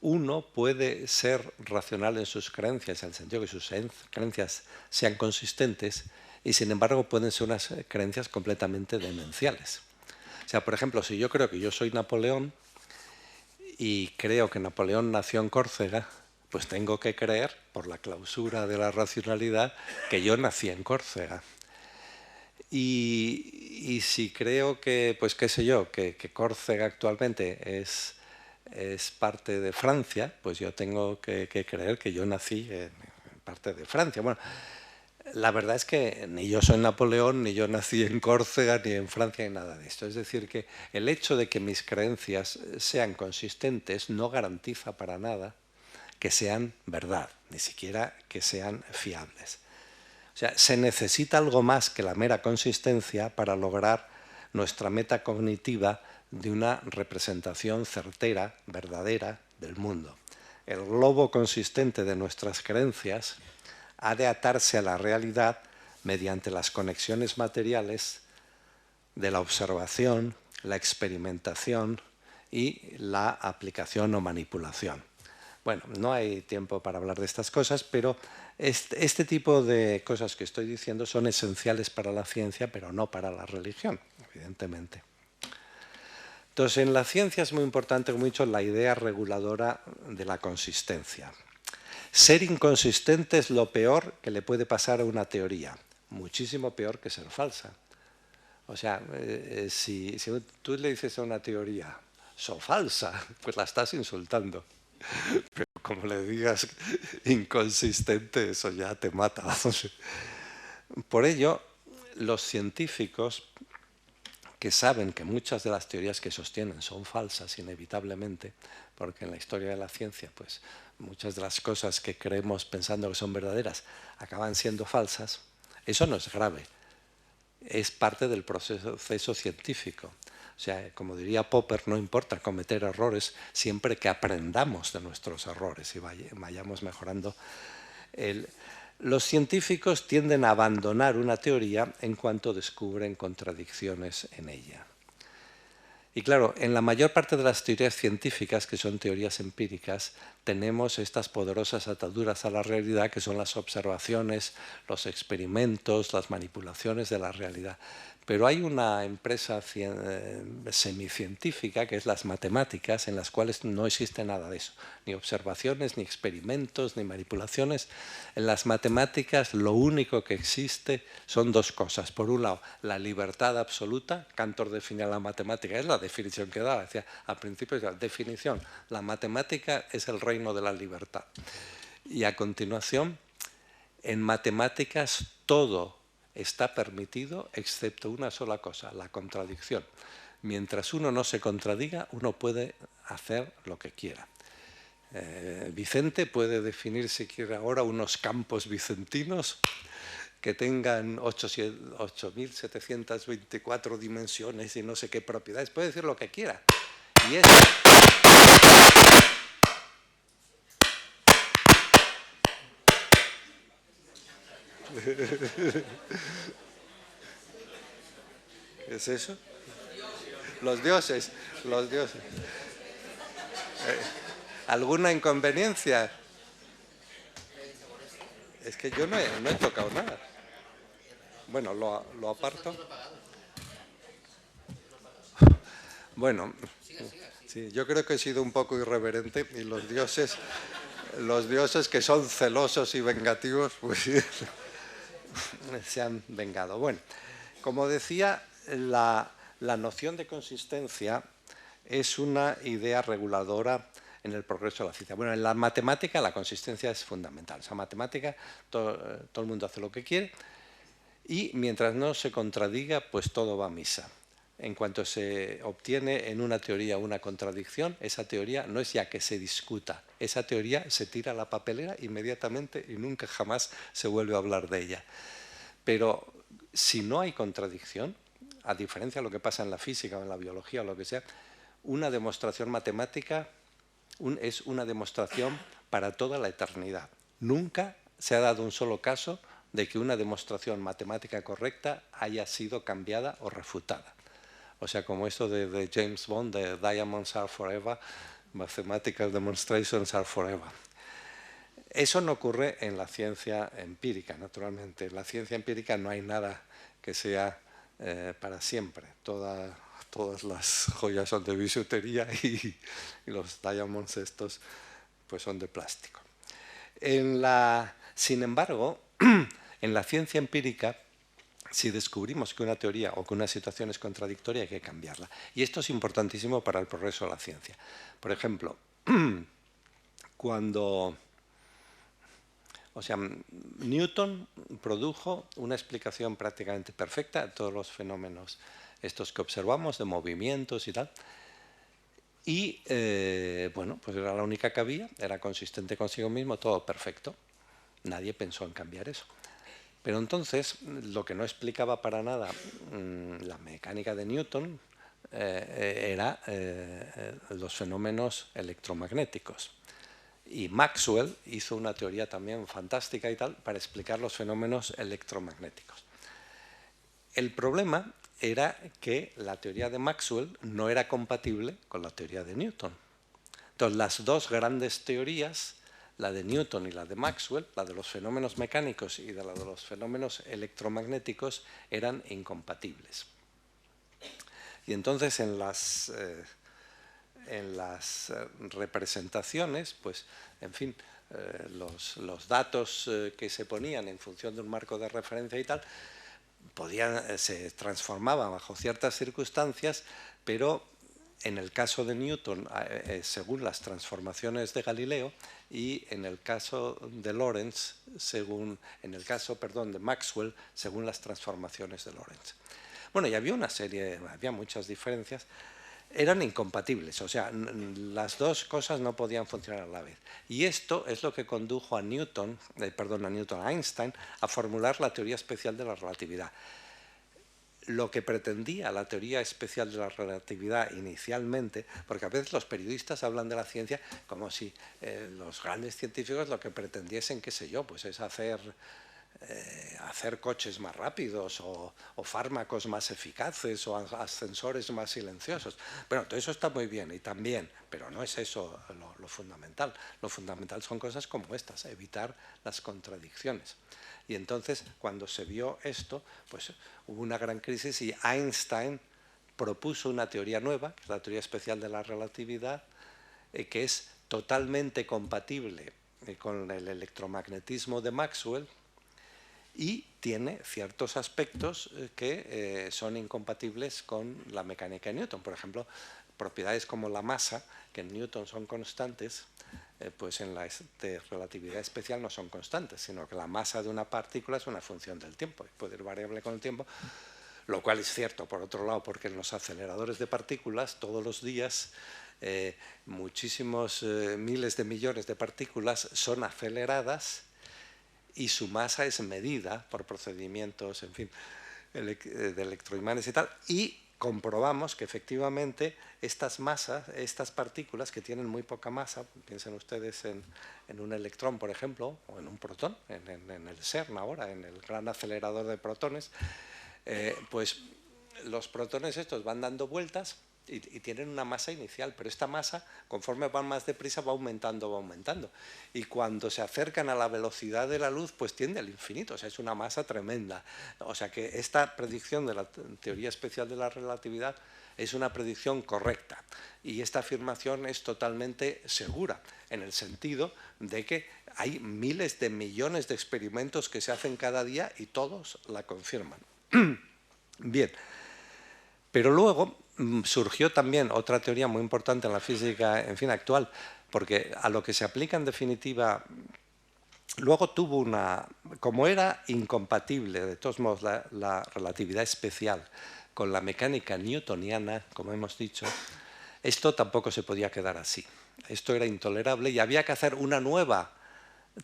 uno puede ser racional en sus creencias, en el sentido que sus creencias sean consistentes, y sin embargo pueden ser unas creencias completamente demenciales. O sea, por ejemplo, si yo creo que yo soy Napoleón y creo que Napoleón nació en Córcega, pues tengo que creer, por la clausura de la racionalidad, que yo nací en Córcega. Y si creo que, pues qué sé yo, que Córcega actualmente es parte de Francia, pues yo tengo que creer que yo nací en parte de Francia. Bueno, la verdad es que ni yo soy Napoleón, ni yo nací en Córcega, ni en Francia, ni nada de esto. Es decir, que el hecho de que mis creencias sean consistentes no garantiza para nada que sean verdad, ni siquiera que sean fiables. O sea, se necesita algo más que la mera consistencia para lograr nuestra meta cognitiva de una representación certera, verdadera del mundo. El globo consistente de nuestras creencias ha de atarse a la realidad mediante las conexiones materiales de la observación, la experimentación y la aplicación o manipulación. Bueno, no hay tiempo para hablar de estas cosas, pero este tipo de cosas que estoy diciendo son esenciales para la ciencia, pero no para la religión, evidentemente. Entonces, en la ciencia es muy importante, como he dicho, la idea reguladora de la consistencia. Ser inconsistente es lo peor que le puede pasar a una teoría, muchísimo peor que ser falsa. O sea, si tú le dices a una teoría, "so falsa", pues la estás insultando. Pero como le digas inconsistente, eso ya te mata. Por ello, los científicos que saben que muchas de las teorías que sostienen son falsas inevitablemente, porque en la historia de la ciencia, pues muchas de las cosas que creemos pensando que son verdaderas acaban siendo falsas, eso no es grave, es parte del proceso científico. O sea, como diría Popper, no importa cometer errores siempre que aprendamos de nuestros errores y vayamos mejorando. Los científicos tienden a abandonar una teoría en cuanto descubren contradicciones en ella. Y claro, en la mayor parte de las teorías científicas, que son teorías empíricas, tenemos estas poderosas ataduras a la realidad, que son las observaciones, los experimentos, las manipulaciones de la realidad. Pero hay una empresa semicientífica, que es las matemáticas, en las cuales no existe nada de eso. Ni observaciones, ni experimentos, ni manipulaciones. En las matemáticas lo único que existe son dos cosas. Por un lado, la libertad absoluta. Cantor definía la matemática, es la definición que daba. Decía, al principio, la definición, la matemática es el reino de la libertad. Y a continuación, en matemáticas todo está permitido excepto una sola cosa, la contradicción. Mientras uno no se contradiga, uno puede hacer lo que quiera. Vicente puede definir, si quiere ahora, unos campos vicentinos que tengan 8.724 dimensiones y no sé qué propiedades. Puede decir lo que quiera. Y es... ¿Qué es eso? Los dioses, los dioses. ¿Alguna inconveniencia? Es que yo no he tocado nada. Bueno, lo aparto. Bueno, sí, yo creo que he sido un poco irreverente y los dioses que son celosos y vengativos, pues se han vengado. Bueno, como decía, la noción de consistencia es una idea reguladora en el progreso de la ciencia. Bueno, en la matemática la consistencia es fundamental. O sea, matemática, todo el mundo hace lo que quiere Y mientras no se contradiga, pues todo va a misa. En cuanto se obtiene en una teoría una contradicción, esa teoría no es ya que se discuta, esa teoría se tira a la papelera inmediatamente y nunca jamás se vuelve a hablar de ella. Pero si no hay contradicción, a diferencia de lo que pasa en la física o en la biología o lo que sea, una demostración matemática es una demostración para toda la eternidad. Nunca se ha dado un solo caso de que una demostración matemática correcta haya sido cambiada o refutada. O sea, como esto de James Bond, de Diamonds are forever, mathematical demonstrations are forever. Eso no ocurre en la ciencia empírica, naturalmente. En la ciencia empírica no hay nada que sea para siempre. Todas las joyas son de bisutería y los diamonds estos pues son de plástico. Sin embargo, en la ciencia empírica, si descubrimos que una teoría o que una situación es contradictoria, hay que cambiarla. Y esto es importantísimo para el progreso de la ciencia. Por ejemplo, Newton produjo una explicación prácticamente perfecta de todos los fenómenos estos que observamos, de movimientos y tal. Y, bueno, pues era la única que había, era consistente consigo mismo, todo perfecto. Nadie pensó en cambiar eso. Pero entonces, lo que no explicaba para nada la mecánica de Newton era los fenómenos electromagnéticos. Y Maxwell hizo una teoría también fantástica y tal para explicar los fenómenos electromagnéticos. El problema era que la teoría de Maxwell no era compatible con la teoría de Newton. Entonces, las dos grandes teorías, la de Newton y la de Maxwell, la de los fenómenos mecánicos y la de los fenómenos electromagnéticos, eran incompatibles. Y entonces en las representaciones, pues, en fin, los datos que se ponían en función de un marco de referencia y tal, se transformaban bajo ciertas circunstancias, pero en el caso de Newton, según las transformaciones de Galileo, y en el caso de Lorentz, de Maxwell, según las transformaciones de Lorentz. Bueno, y había había muchas diferencias. Eran incompatibles, o sea, las dos cosas no podían funcionar a la vez. Y esto es lo que condujo a Einstein a formular la teoría especial de la relatividad. Lo que pretendía la teoría especial de la relatividad inicialmente, porque a veces los periodistas hablan de la ciencia como si los grandes científicos lo que pretendiesen, qué sé yo, pues es hacer coches más rápidos o fármacos más eficaces o ascensores más silenciosos. Bueno, todo eso está muy bien y también, pero no es eso lo fundamental. Lo fundamental son cosas como estas, evitar las contradicciones. Y entonces, cuando se vio esto, pues hubo una gran crisis y Einstein propuso una teoría nueva, que es la teoría especial de la relatividad, que es totalmente compatible con el electromagnetismo de Maxwell, y tiene ciertos aspectos que son incompatibles con la mecánica de Newton. Por ejemplo, propiedades como la masa, que en Newton son constantes, pues en la relatividad especial no son constantes, sino que la masa de una partícula es una función del tiempo, puede ir variable con el tiempo, lo cual es cierto, por otro lado, porque en los aceleradores de partículas todos los días muchísimos miles de millones de partículas son aceleradas y su masa es medida por procedimientos, en fin, de electroimanes y tal, y comprobamos que efectivamente estas masas, estas partículas que tienen muy poca masa, piensen ustedes en un electrón, por ejemplo, o en un protón, en el CERN ahora, en el gran acelerador de protones, pues los protones estos van dando vueltas y tienen una masa inicial, pero esta masa, conforme van más deprisa, va aumentando. Y cuando se acercan a la velocidad de la luz, pues tiende al infinito, o sea, es una masa tremenda. O sea que esta predicción de la teoría especial de la relatividad es una predicción correcta. Y esta afirmación es totalmente segura, en el sentido de que hay miles de millones de experimentos que se hacen cada día y todos la confirman. Bien, pero luego surgió también otra teoría muy importante en la física, en fin, actual, porque a lo que se aplica en definitiva Luego tuvo una... Como era incompatible, de todos modos, la relatividad especial con la mecánica newtoniana, como hemos dicho, esto tampoco se podía quedar así. Esto era intolerable y había que hacer una nueva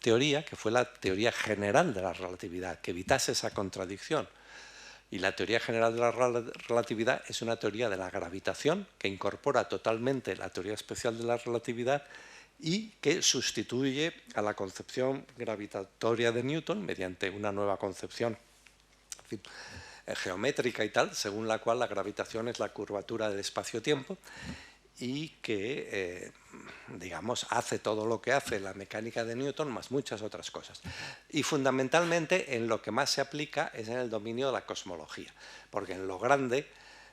teoría, que fue la teoría general de la relatividad, que evitase esa contradicción. Y la teoría general de la relatividad es una teoría de la gravitación que incorpora totalmente la teoría especial de la relatividad y que sustituye a la concepción gravitatoria de Newton mediante una nueva concepción, en fin, geométrica y tal, según la cual la gravitación es la curvatura del espacio-tiempo y que, digamos, hace todo lo que hace la mecánica de Newton más muchas otras cosas. Y fundamentalmente en lo que más se aplica es en el dominio de la cosmología, porque en lo grande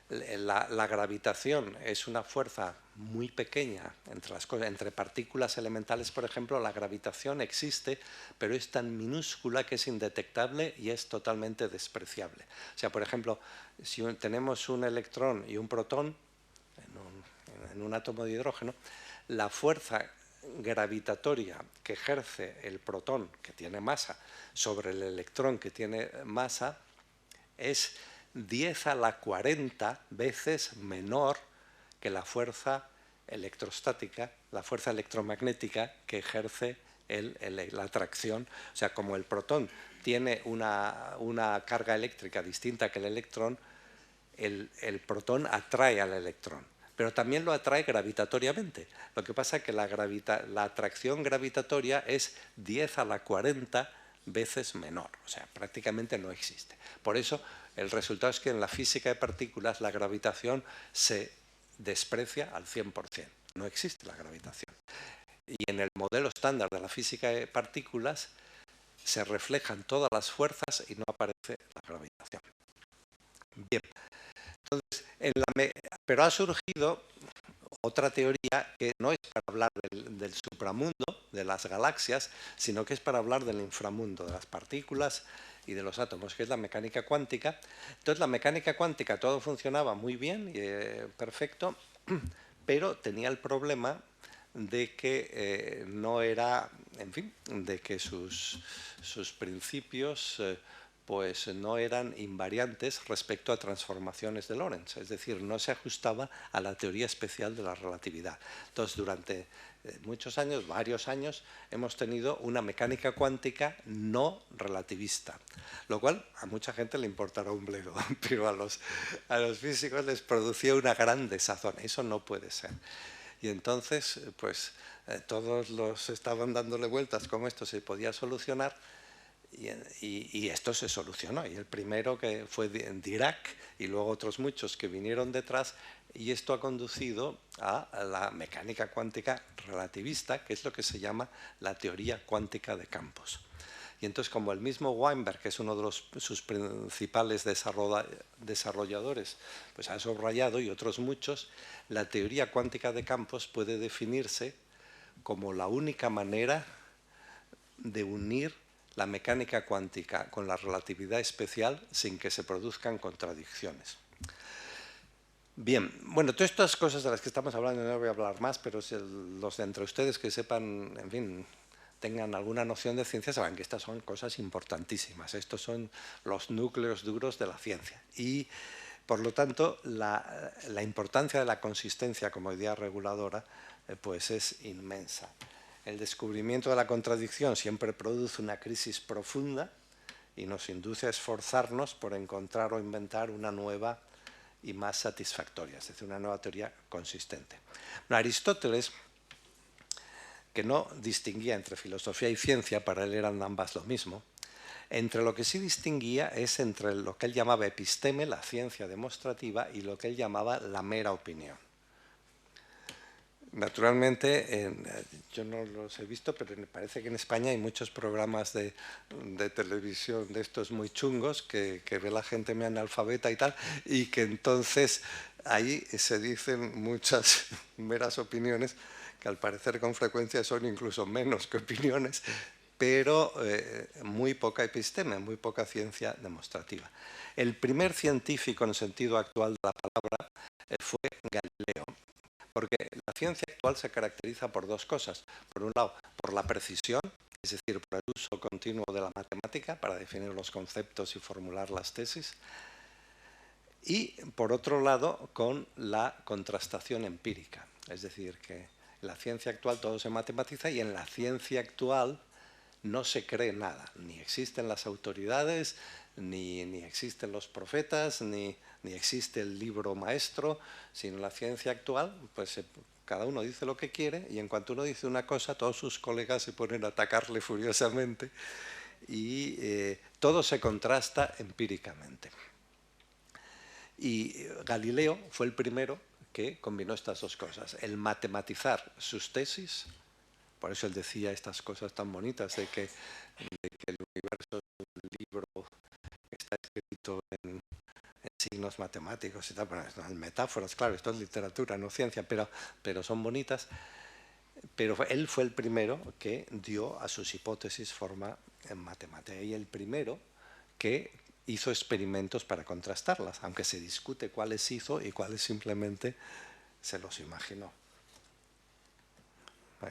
la gravitación es una fuerza muy pequeña entre las cosas. Entre partículas elementales, por ejemplo, la gravitación existe, pero es tan minúscula que es indetectable y es totalmente despreciable. O sea, por ejemplo, si tenemos un electrón y un protón en un átomo de hidrógeno, la fuerza gravitatoria que ejerce el protón, que tiene masa, sobre el electrón, que tiene masa, es 10 a la 40 veces menor que la fuerza electrostática, la fuerza electromagnética que ejerce la atracción. O sea, como el protón tiene una carga eléctrica distinta que el electrón, el protón atrae al electrón, pero también lo atrae gravitatoriamente. Lo que pasa es que la atracción gravitatoria es 10 a la 40 veces menor, o sea, prácticamente no existe. Por eso, el resultado es que en la física de partículas la gravitación se desprecia al 100%. No existe la gravitación. Y en el modelo estándar de la física de partículas se reflejan todas las fuerzas y no aparece la gravitación. Bien. Entonces, pero ha surgido otra teoría que no es para hablar del supramundo, de las galaxias, sino que es para hablar del inframundo, de las partículas y de los átomos, que es la mecánica cuántica. Entonces, la mecánica cuántica todo funcionaba muy bien, perfecto, pero tenía el problema de que no era, en fin, de que sus principios pues no eran invariantes respecto a transformaciones de Lorentz, es decir, no se ajustaba a la teoría especial de la relatividad. Entonces, durante muchos años, varios años, hemos tenido una mecánica cuántica no relativista, lo cual a mucha gente le importará un bledo, pero a los físicos les producía una gran desazón. Eso no puede ser. Y entonces, pues, todos los estaban dándole vueltas cómo esto se podía solucionar, y esto se solucionó. Y el primero que fue Dirac, y luego otros muchos que vinieron detrás, y esto ha conducido a la mecánica cuántica relativista, que es lo que se llama la teoría cuántica de campos. Y entonces, como el mismo Weinberg, que es uno de sus principales desarrolladores, pues ha subrayado, y otros muchos, la teoría cuántica de campos puede definirse como la única manera de unir la mecánica cuántica con la relatividad especial sin que se produzcan contradicciones. Bien, bueno, todas estas cosas de las que estamos hablando, no voy a hablar más, pero si los de entre ustedes que sepan, en fin, tengan alguna noción de ciencia, saben que estas son cosas importantísimas. Estos son los núcleos duros de la ciencia. Y, por lo tanto, la importancia de la consistencia como idea reguladora pues es inmensa. El descubrimiento de la contradicción siempre produce una crisis profunda y nos induce a esforzarnos por encontrar o inventar una nueva y más satisfactoria, es decir, una nueva teoría consistente. Bueno, Aristóteles, que no distinguía entre filosofía y ciencia, para él eran ambas lo mismo, entre lo que sí distinguía es entre lo que él llamaba episteme, la ciencia demostrativa, y lo que él llamaba la mera opinión. Naturalmente, yo no los he visto, pero me parece que en España hay muchos programas de televisión de estos muy chungos que ve la gente muy analfabeta y tal, y que entonces ahí se dicen muchas meras opiniones que al parecer con frecuencia son incluso menos que opiniones, pero muy poca episteme, muy poca ciencia demostrativa. El primer científico en sentido actual de la palabra fue Galileo, porque la ciencia actual se caracteriza por dos cosas. Por un lado, por la precisión, es decir, por el uso continuo de la matemática para definir los conceptos y formular las tesis, y por otro lado con la contrastación empírica, es decir, que en la ciencia actual todo se matematiza y en la ciencia actual no se cree nada, ni existen las autoridades, ni existen los profetas, ni existe el libro maestro, sino la ciencia actual, pues cada uno dice lo que quiere y en cuanto uno dice una cosa, todos sus colegas se ponen a atacarle furiosamente y todo se contrasta empíricamente. Y Galileo fue el primero que combinó estas dos cosas, el matematizar sus tesis, por eso él decía estas cosas tan bonitas de que el universo es un libro que está escrito en signos matemáticos y tal, bueno, en metáforas, claro, esto es literatura, no ciencia, pero son bonitas. Pero él fue el primero que dio a sus hipótesis forma en matemática y el primero que hizo experimentos para contrastarlas, aunque se discute cuáles hizo y cuáles simplemente se los imaginó.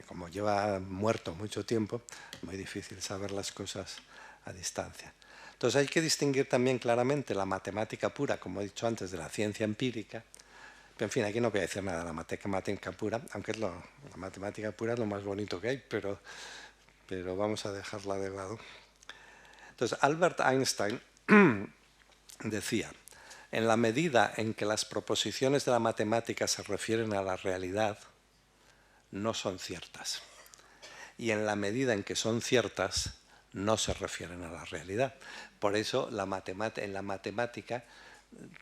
Como lleva muerto mucho tiempo, es muy difícil saber las cosas a distancia. Entonces hay que distinguir también claramente la matemática pura, como he dicho antes, de la ciencia empírica. Pero en fin, aquí no voy a decir nada de la matemática pura, aunque la matemática pura es lo más bonito que hay, pero vamos a dejarla de lado. Entonces, Albert Einstein decía, en la medida en que las proposiciones de la matemática se refieren a la realidad, no son ciertas. Y en la medida en que son ciertas, no se refieren a la realidad. Por eso, en la matemática,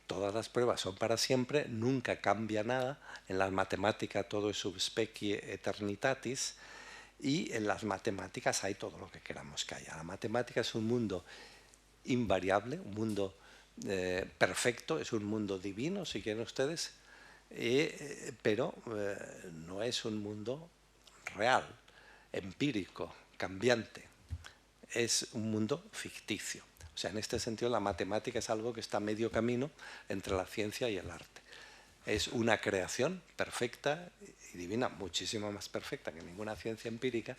todas las pruebas son para siempre, nunca cambia nada. En la matemática todo es sub specie eternitatis y en las matemáticas hay todo lo que queramos que haya. La matemática es un mundo invariable, un mundo perfecto, es un mundo divino, si quieren ustedes, pero no es un mundo real, empírico, cambiante. Es un mundo ficticio. O sea, en este sentido la matemática es algo que está a medio camino entre la ciencia y el arte. Es una creación perfecta y divina, muchísimo más perfecta que ninguna ciencia empírica,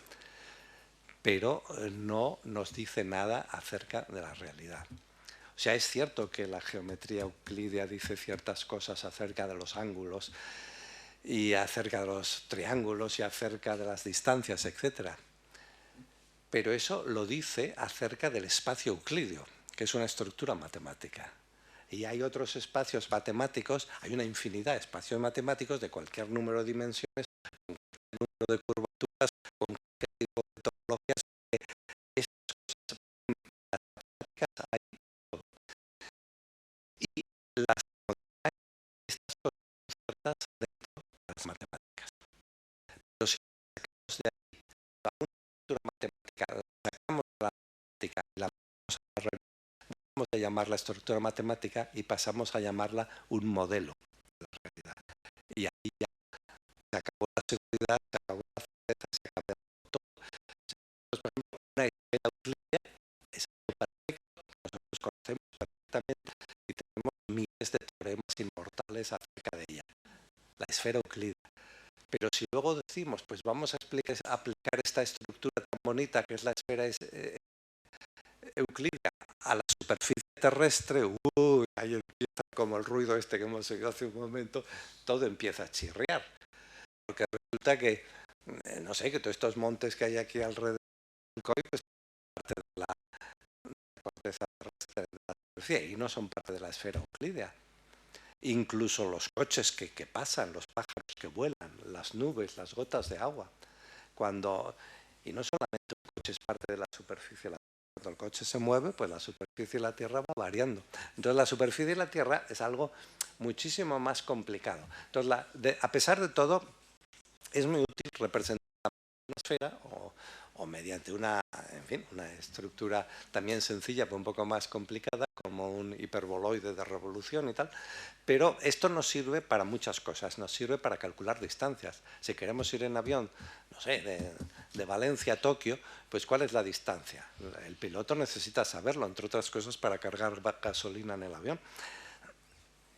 pero no nos dice nada acerca de la realidad. O sea, es cierto que la geometría euclídea dice ciertas cosas acerca de los ángulos y acerca de los triángulos y acerca de las distancias, etcétera. Pero eso lo dice acerca del espacio euclídeo, que es una estructura matemática. Y hay otros espacios matemáticos, hay una infinidad de espacios matemáticos de cualquier número de dimensiones, con cualquier número de curvaturas, con cualquier tipo de topologías. Estas cosas matemáticas hay todo. Y las estas cosas son ciertas dentro de las matemáticas. Pero si sacamos de ahí a una estructura matemática, la sacamos de la matemática y la vamos a llamar la estructura matemática y pasamos a llamarla un modelo de la realidad. Y ahí ya se acabó la seguridad, se acabó la certeza, se acabó todo. Entonces, por ejemplo, una esfera euclídea es algo perfecto que nosotros conocemos perfectamente y tenemos miles de teoremas inmortales acerca de ella. La esfera euclídea. Pero si luego decimos, pues vamos a aplicar esta estructura tan bonita que es la esfera euclídea a la superficie terrestre, ahí empieza como el ruido este que hemos oído hace un momento, todo empieza a chirriar. Porque resulta que, no sé, que todos estos montes que hay aquí alrededor del COI, pues son parte de la corteza terrestre de la superficie y no son parte de la esfera euclídea. Incluso los coches que pasan, los pájaros que vuelan, las nubes, las gotas de agua. Y no solamente un coche es parte de la superficie, cuando el coche se mueve, pues la superficie de la Tierra va variando. Entonces la superficie de la Tierra es algo muchísimo más complicado. Entonces, a pesar de todo, es muy útil representar una esfera o mediante una estructura también sencilla, pero un poco más complicada, como un hiperboloide de revolución y tal. Pero esto nos sirve para muchas cosas. Nos sirve para calcular distancias. Si queremos ir en avión, no sé, de Valencia a Tokio, pues ¿cuál es la distancia? El piloto necesita saberlo, entre otras cosas, para cargar gasolina en el avión.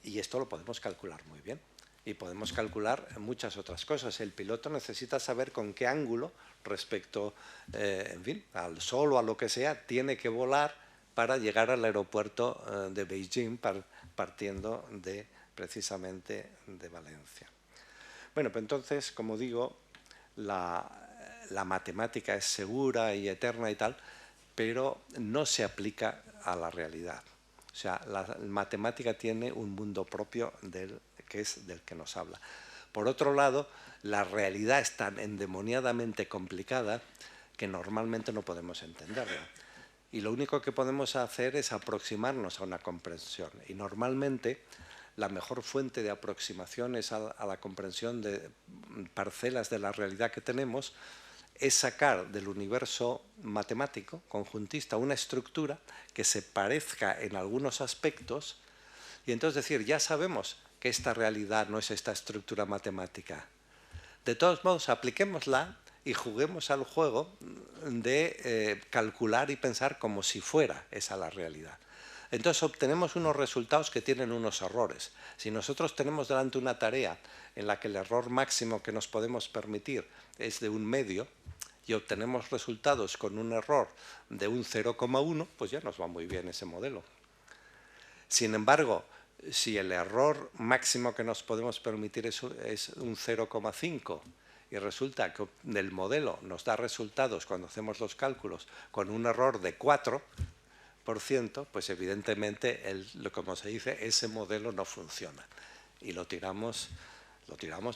Y esto lo podemos calcular muy bien. y podemos calcular muchas otras cosas. El piloto necesita saber con qué ángulo respecto, en fin, al sol o a lo que sea, tiene que volar para llegar al aeropuerto de Beijing, partiendo precisamente de Valencia. Bueno, pues entonces, como digo, la matemática es segura y eterna y tal, pero no se aplica a la realidad. O sea, la matemática tiene un mundo propio que es del que nos habla. Por otro lado, la realidad es tan endemoniadamente complicada que normalmente no podemos entenderla. Y lo único que podemos hacer es aproximarnos a una comprensión. Y normalmente la mejor fuente de aproximación a la comprensión de parcelas de la realidad que tenemos es sacar del universo matemático, conjuntista, una estructura que se parezca en algunos aspectos y entonces decir, ya sabemos que esta realidad no es esta estructura matemática. De todos modos, apliquémosla y juguemos al juego de calcular y pensar como si fuera esa la realidad. Entonces obtenemos unos resultados que tienen unos errores. Si nosotros tenemos delante una tarea en la que el error máximo que nos podemos permitir es de 1/2 y obtenemos resultados con un error de un 0,1, pues ya nos va muy bien ese modelo. Sin embargo, si el error máximo que nos podemos permitir es un 0,5 y resulta que el modelo nos da resultados cuando hacemos los cálculos con un error de 4%, pues evidentemente, como se dice, ese modelo no funciona y lo tiramos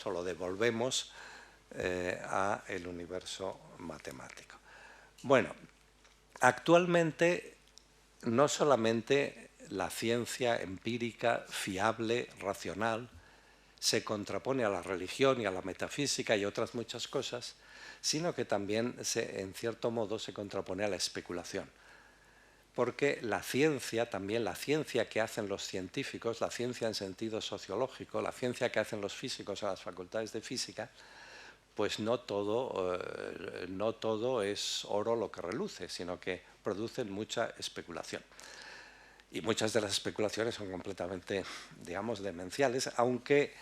o lo devolvemos a el universo matemático. Bueno, actualmente no solamente la ciencia empírica, fiable, racional, se contrapone a la religión y a la metafísica y otras muchas cosas, sino que también, en cierto modo, se contrapone a la especulación. Porque la ciencia, también la ciencia que hacen los científicos, la ciencia en sentido sociológico, la ciencia que hacen los físicos en las facultades de física, pues no todo es oro lo que reluce, sino que producen mucha especulación. Y muchas de las especulaciones son completamente, digamos, demenciales, aunque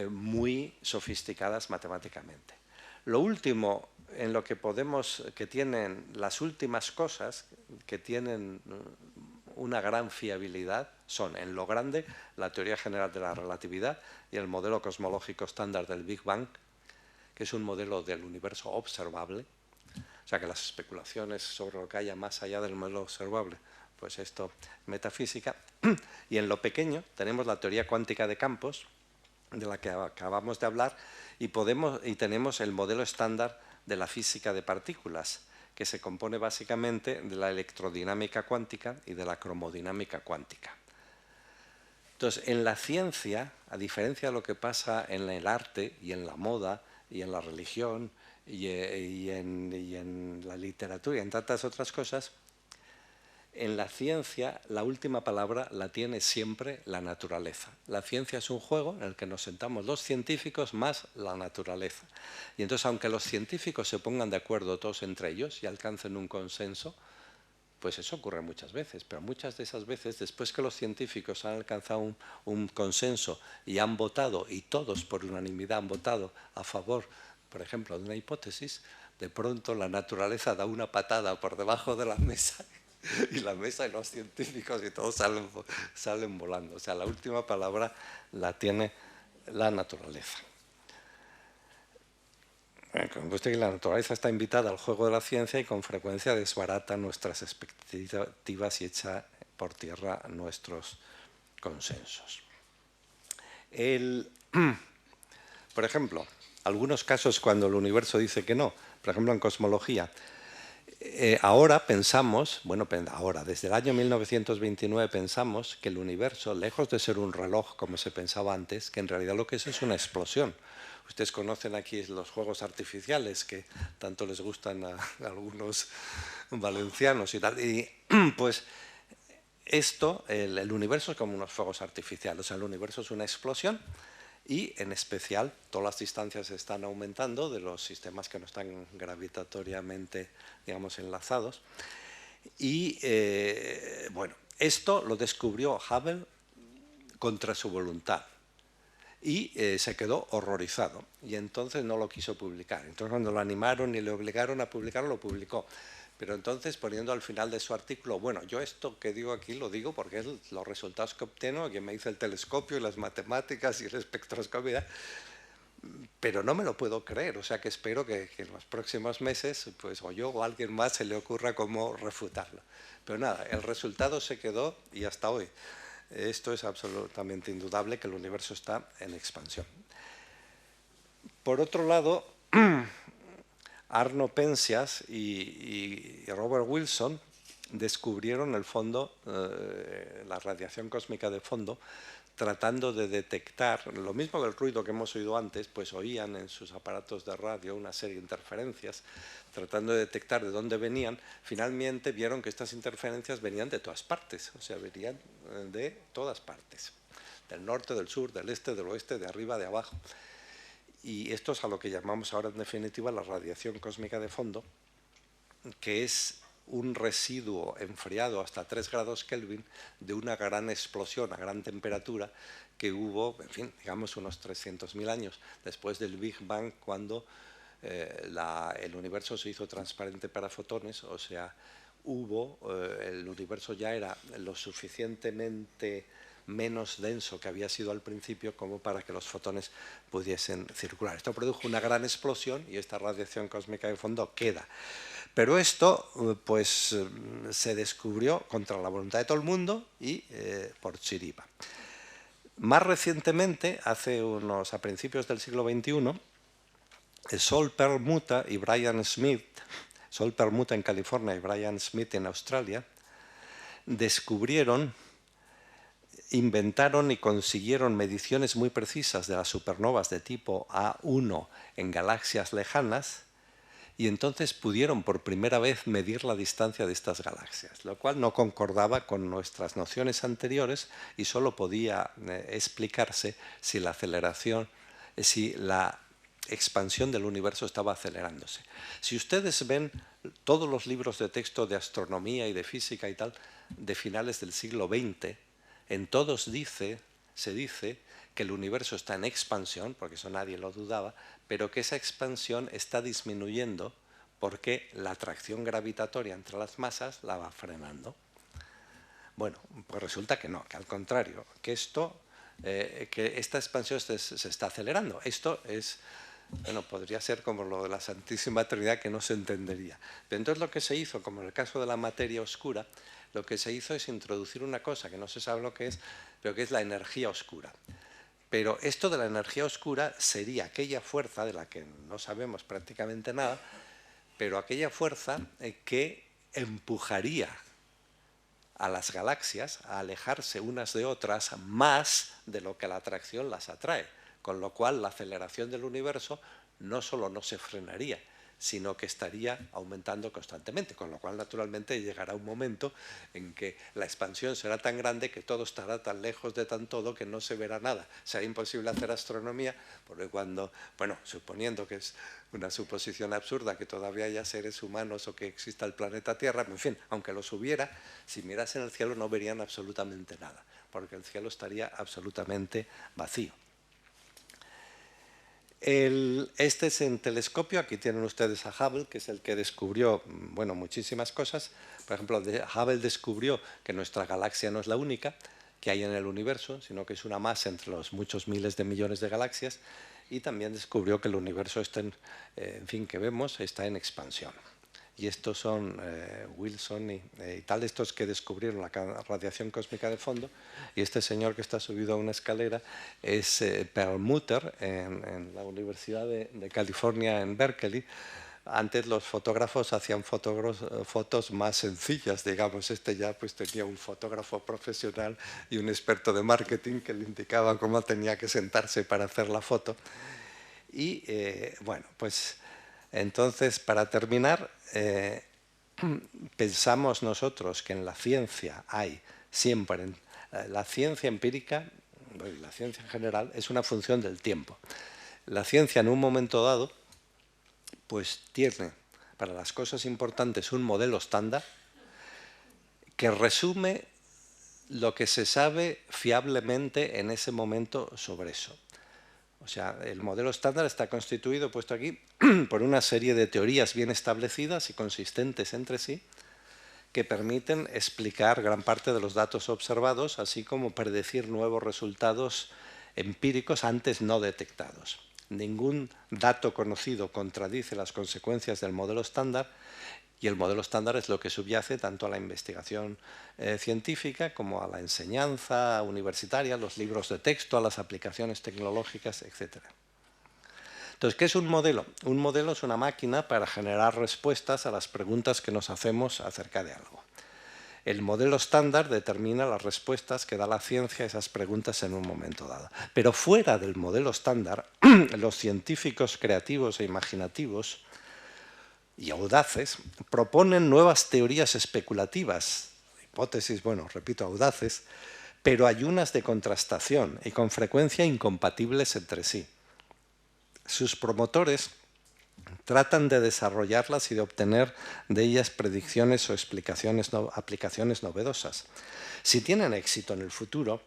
muy sofisticadas matemáticamente. Lo último en lo que tienen las últimas cosas que tienen una gran fiabilidad son, en lo grande, la teoría general de la relatividad y el modelo cosmológico estándar del Big Bang, que es un modelo del universo observable, o sea que las especulaciones sobre lo que haya más allá del modelo observable, pues esto, metafísica. Y en lo pequeño tenemos la teoría cuántica de campos, de la que acabamos de hablar, y tenemos el modelo estándar de la física de partículas, que se compone básicamente de la electrodinámica cuántica y de la cromodinámica cuántica. Entonces, en la ciencia, a diferencia de lo que pasa en el arte y en la moda y en la religión y en la literatura y en tantas otras cosas, en la ciencia la última palabra la tiene siempre la naturaleza. La ciencia es un juego en el que nos sentamos los científicos más la naturaleza. Y entonces, aunque los científicos se pongan de acuerdo todos entre ellos y alcancen un consenso, pues eso ocurre muchas veces, pero muchas de esas veces, después que los científicos han alcanzado un consenso y han votado, y todos por unanimidad han votado a favor, por ejemplo, de una hipótesis, de pronto la naturaleza da una patada por debajo de la mesa y la mesa y los científicos y todos salen volando. O sea, la última palabra la tiene la naturaleza. Como usted, la naturaleza está invitada al juego de la ciencia y con frecuencia desbarata nuestras expectativas y echa por tierra nuestros consensos. Por ejemplo, algunos casos cuando el universo dice que no, por ejemplo en cosmología, ahora pensamos, desde el año 1929 pensamos que el universo, lejos de ser un reloj como se pensaba antes, que en realidad lo que es una explosión. Ustedes conocen aquí los juegos artificiales que tanto les gustan a algunos valencianos y tal. Y pues esto, el universo es como unos fuegos artificiales. O sea, el universo es una explosión y, en especial, todas las distancias están aumentando de los sistemas que no están gravitatoriamente, digamos, enlazados. Y, bueno, esto lo descubrió Hubble contra su voluntad. y se quedó horrorizado y entonces no lo quiso publicar. Entonces cuando lo animaron y le obligaron a publicarlo, lo publicó. Pero entonces poniendo al final de su artículo, bueno, yo esto que digo aquí lo digo porque es los resultados que obtengo, que me hice el telescopio y las matemáticas y el espectroscopio, pero no me lo puedo creer, o sea que espero que en los próximos meses, pues o yo o alguien más se le ocurra cómo refutarlo. Pero nada, el resultado se quedó y hasta hoy. Esto es absolutamente indudable, que el universo está en expansión. Por otro lado, Arno Penzias y Robert Wilson descubrieron el fondo, la radiación cósmica de fondo, tratando de detectar, lo mismo que el ruido que hemos oído antes, pues oían en sus aparatos de radio una serie de interferencias, tratando de detectar de dónde venían. Finalmente vieron que estas interferencias venían de todas partes, o sea, venían de todas partes, del norte, del sur, del este, del oeste, de arriba, de abajo. Y esto es a lo que llamamos ahora en definitiva la radiación cósmica de fondo, que es un residuo enfriado hasta 3 grados Kelvin de una gran explosión a gran temperatura que hubo, en fin, digamos unos 300.000 años después del Big Bang, cuando el universo se hizo transparente para fotones, o sea, el universo ya era lo suficientemente menos denso que había sido al principio como para que los fotones pudiesen circular. Esto produjo una gran explosión y esta radiación cósmica de fondo queda. Pero esto pues, se descubrió contra la voluntad de todo el mundo y por chiripa. Más recientemente, a principios del siglo XXI, Sol Perlmutter y Brian Smith, Sol Perlmutter en California y Brian Smith en Australia, inventaron y consiguieron mediciones muy precisas de las supernovas de tipo A1 en galaxias lejanas, y entonces pudieron por primera vez medir la distancia de estas galaxias, lo cual no concordaba con nuestras nociones anteriores y solo podía explicarse si la expansión del universo estaba acelerándose. Si ustedes ven todos los libros de texto de astronomía y de física y tal, de finales del siglo XX, en todos se dice que el universo está en expansión, porque eso nadie lo dudaba, pero que esa expansión está disminuyendo porque la atracción gravitatoria entre las masas la va frenando. Bueno, pues resulta que no, que al contrario, que esta expansión se está acelerando. Esto es, bueno, podría ser como lo de la Santísima Trinidad, que no se entendería. Pero entonces lo que se hizo, como en el caso de la materia oscura, lo que se hizo es introducir una cosa que no se sabe lo que es, pero que es la energía oscura. Pero esto de la energía oscura sería aquella fuerza de la que no sabemos prácticamente nada, pero aquella fuerza que empujaría a las galaxias a alejarse unas de otras más de lo que la atracción las atrae, con lo cual la aceleración del universo no solo no se frenaría, sino que estaría aumentando constantemente, con lo cual naturalmente llegará un momento en que la expansión será tan grande que todo estará tan lejos de tan todo que no se verá nada. Será imposible hacer astronomía, porque cuando, bueno, suponiendo que es una suposición absurda que todavía haya seres humanos o que exista el planeta Tierra, en fin, aunque los hubiera, si mirasen el cielo no verían absolutamente nada, porque el cielo estaría absolutamente vacío. Este es un telescopio, aquí tienen ustedes a Hubble, que es el que descubrió, bueno, muchísimas cosas. Por ejemplo, Hubble descubrió que nuestra galaxia no es la única que hay en el universo, sino que es una más entre los muchos miles de millones de galaxias, y también descubrió que el universo está en fin, que vemos, está en expansión. Y estos son Wilson y tal, estos que descubrieron la radiación cósmica de fondo. Y este señor que está subido a una escalera es Perlmutter en la Universidad de California en Berkeley. Antes los fotógrafos hacían fotos más sencillas, digamos. Este ya pues tenía un fotógrafo profesional y un experto de marketing que le indicaba cómo tenía que sentarse para hacer la foto. Y bueno, pues entonces, para terminar, pensamos nosotros que en la ciencia hay siempre, la ciencia empírica, la ciencia en general, es una función del tiempo. La ciencia en un momento dado, pues tiene para las cosas importantes un modelo estándar que resume lo que se sabe fiablemente en ese momento sobre eso. O sea, el modelo estándar está constituido, puesto aquí, por una serie de teorías bien establecidas y consistentes entre sí, que permiten explicar gran parte de los datos observados, así como predecir nuevos resultados empíricos antes no detectados. Ningún dato conocido contradice las consecuencias del modelo estándar, y el modelo estándar es lo que subyace tanto a la investigación científica como a la enseñanza universitaria, los libros de texto, a las aplicaciones tecnológicas, etc. Entonces, ¿qué es un modelo? Un modelo es una máquina para generar respuestas a las preguntas que nos hacemos acerca de algo. El modelo estándar determina las respuestas que da la ciencia a esas preguntas en un momento dado. Pero fuera del modelo estándar, los científicos creativos e imaginativos y audaces proponen nuevas teorías especulativas, hipótesis, bueno, repito, audaces, pero ayunas de contrastación y con frecuencia incompatibles entre sí. Sus promotores tratan de desarrollarlas y de obtener de ellas predicciones o aplicaciones novedosas. Si tienen éxito en el futuro,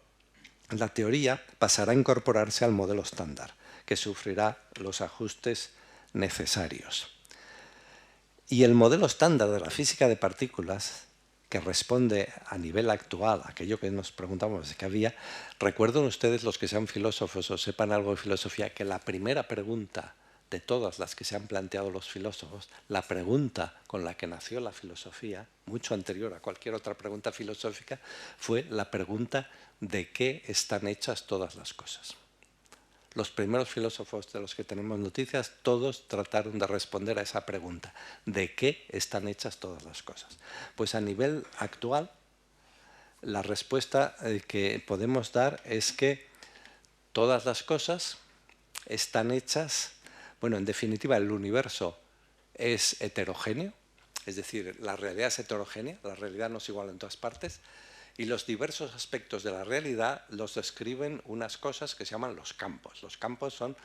la teoría pasará a incorporarse al modelo estándar, que sufrirá los ajustes necesarios. Y el modelo estándar de la física de partículas, que responde a nivel actual a aquello que nos preguntamos de qué había, recuerden ustedes, los que sean filósofos o sepan algo de filosofía, que la primera pregunta de todas las que se han planteado los filósofos, la pregunta con la que nació la filosofía, mucho anterior a cualquier otra pregunta filosófica, fue la pregunta de qué están hechas todas las cosas. Los primeros filósofos de los que tenemos noticias, todos trataron de responder a esa pregunta, ¿de qué están hechas todas las cosas? Pues a nivel actual, la respuesta que podemos dar es que todas las cosas están hechas, bueno, en definitiva, el universo es heterogéneo, es decir, la realidad es heterogénea, la realidad no es igual en todas partes, y los diversos aspectos de la realidad los describen unas cosas que se llaman los campos. Los campos son,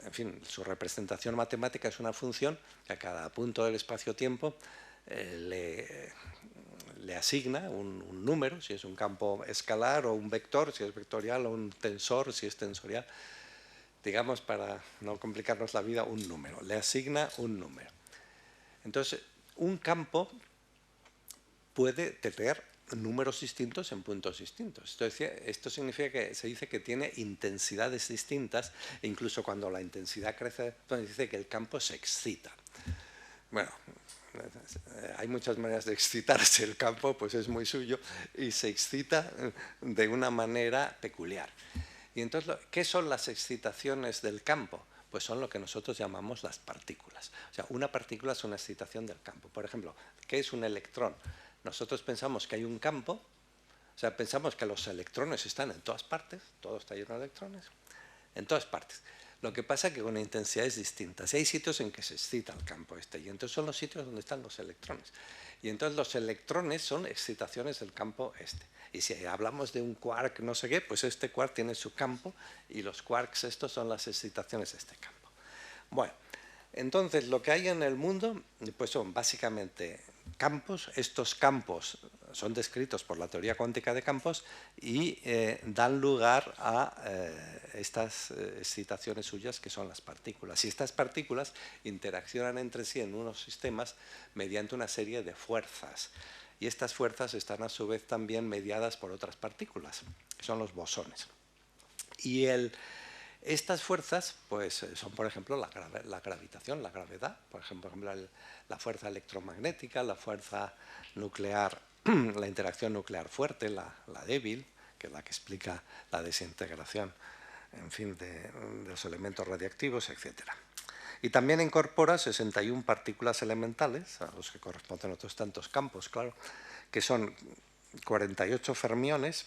en fin, su representación matemática es una función que a cada punto del espacio-tiempo le asigna un número, si es un campo escalar o un vector, si es vectorial, o un tensor, si es tensorial. Digamos, para no complicarnos la vida, un número. Le asigna un número. Entonces, un campo puede tener números distintos en puntos distintos. Esto significa que se dice que tiene intensidades distintas, e incluso cuando la intensidad crece, entonces dice que el campo se excita. Bueno, hay muchas maneras de excitarse, el campo pues es muy suyo y se excita de una manera peculiar. Y entonces, ¿qué son las excitaciones del campo? Pues son lo que nosotros llamamos las partículas. O sea, una partícula es una excitación del campo. Por ejemplo, ¿qué es un electrón? Nosotros pensamos que hay un campo, o sea, pensamos que los electrones están en todas partes, todo está lleno de electrones, en todas partes. Lo que pasa es que con intensidades distintas. Y hay sitios en que se excita el campo y entonces son los sitios donde están los electrones. Y entonces los electrones son excitaciones del campo este. Y si hablamos de un quark no sé qué, pues este quark tiene su campo y los quarks estos son las excitaciones de este campo. Bueno, entonces lo que hay en el mundo pues son básicamente campos. Estos campos son descritos por la teoría cuántica de campos y dan lugar a estas excitaciones suyas que son las partículas. Y estas partículas interaccionan entre sí en unos sistemas mediante una serie de fuerzas. Y estas fuerzas están a su vez también mediadas por otras partículas, que son los bosones. Y estas fuerzas pues, son, por ejemplo, la gravitación, la gravedad, por ejemplo la fuerza electromagnética, la fuerza nuclear, la interacción nuclear fuerte, la débil, que es la que explica la desintegración, en fin, de los elementos radiactivos, etc. Y también incorpora 61 partículas elementales, a los que corresponden otros tantos campos, claro, que son 48 fermiones,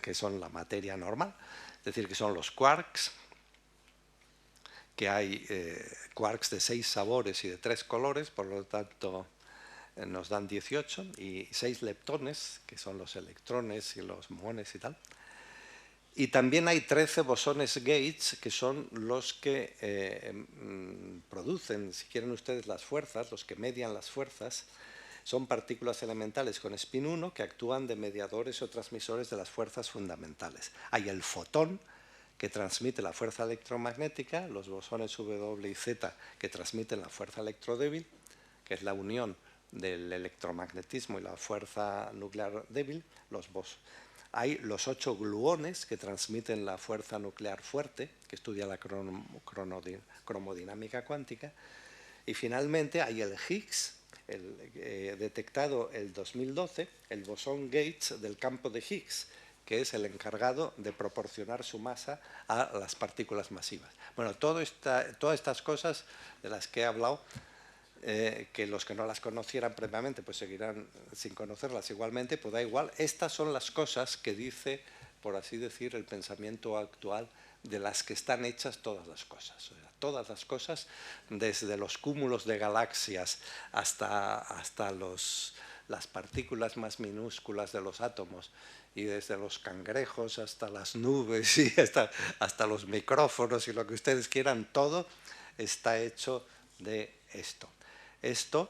que son la materia normal, es decir, que son los quarks, que hay quarks de 6 sabores y de 3 colores, por lo tanto nos dan 18, y 6 leptones, que son los electrones y los muones y tal. Y también hay 13 bosones Gates, que son los que producen, si quieren ustedes, las fuerzas, los que median las fuerzas. Son partículas elementales con spin 1 que actúan de mediadores o transmisores de las fuerzas fundamentales. Hay el fotón, que transmite la fuerza electromagnética, los bosones W y Z que transmiten la fuerza electrodébil, que es la unión del electromagnetismo y la fuerza nuclear débil, hay los 8 gluones que transmiten la fuerza nuclear fuerte, que estudia la cromodinámica cuántica, y finalmente hay el Higgs, detectado el 2012, el bosón Gates del campo de Higgs, que es el encargado de proporcionar su masa a las partículas masivas. Bueno, todas estas cosas de las que he hablado, que los que no las conocieran previamente pues seguirán sin conocerlas igualmente, pues da igual. Estas son las cosas que dice, por así decir, el pensamiento actual de las que están hechas todas las cosas. O sea, todas las cosas, desde los cúmulos de galaxias hasta las partículas más minúsculas de los átomos, y desde los cangrejos hasta las nubes y hasta los micrófonos y lo que ustedes quieran, todo está hecho de esto. Esto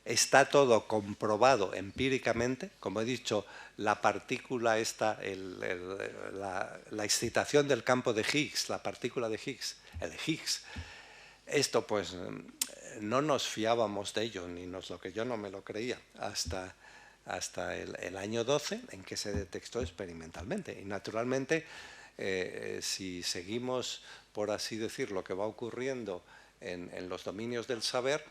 está todo comprobado empíricamente, como he dicho, la partícula esta, la excitación del campo de Higgs, la partícula de Higgs, el Higgs. Esto pues no nos fiábamos de ello, ni lo que yo no me lo creía, hasta el año 12, en que se detectó experimentalmente. Y naturalmente, si seguimos, por así decir, lo que va ocurriendo en los dominios del saber,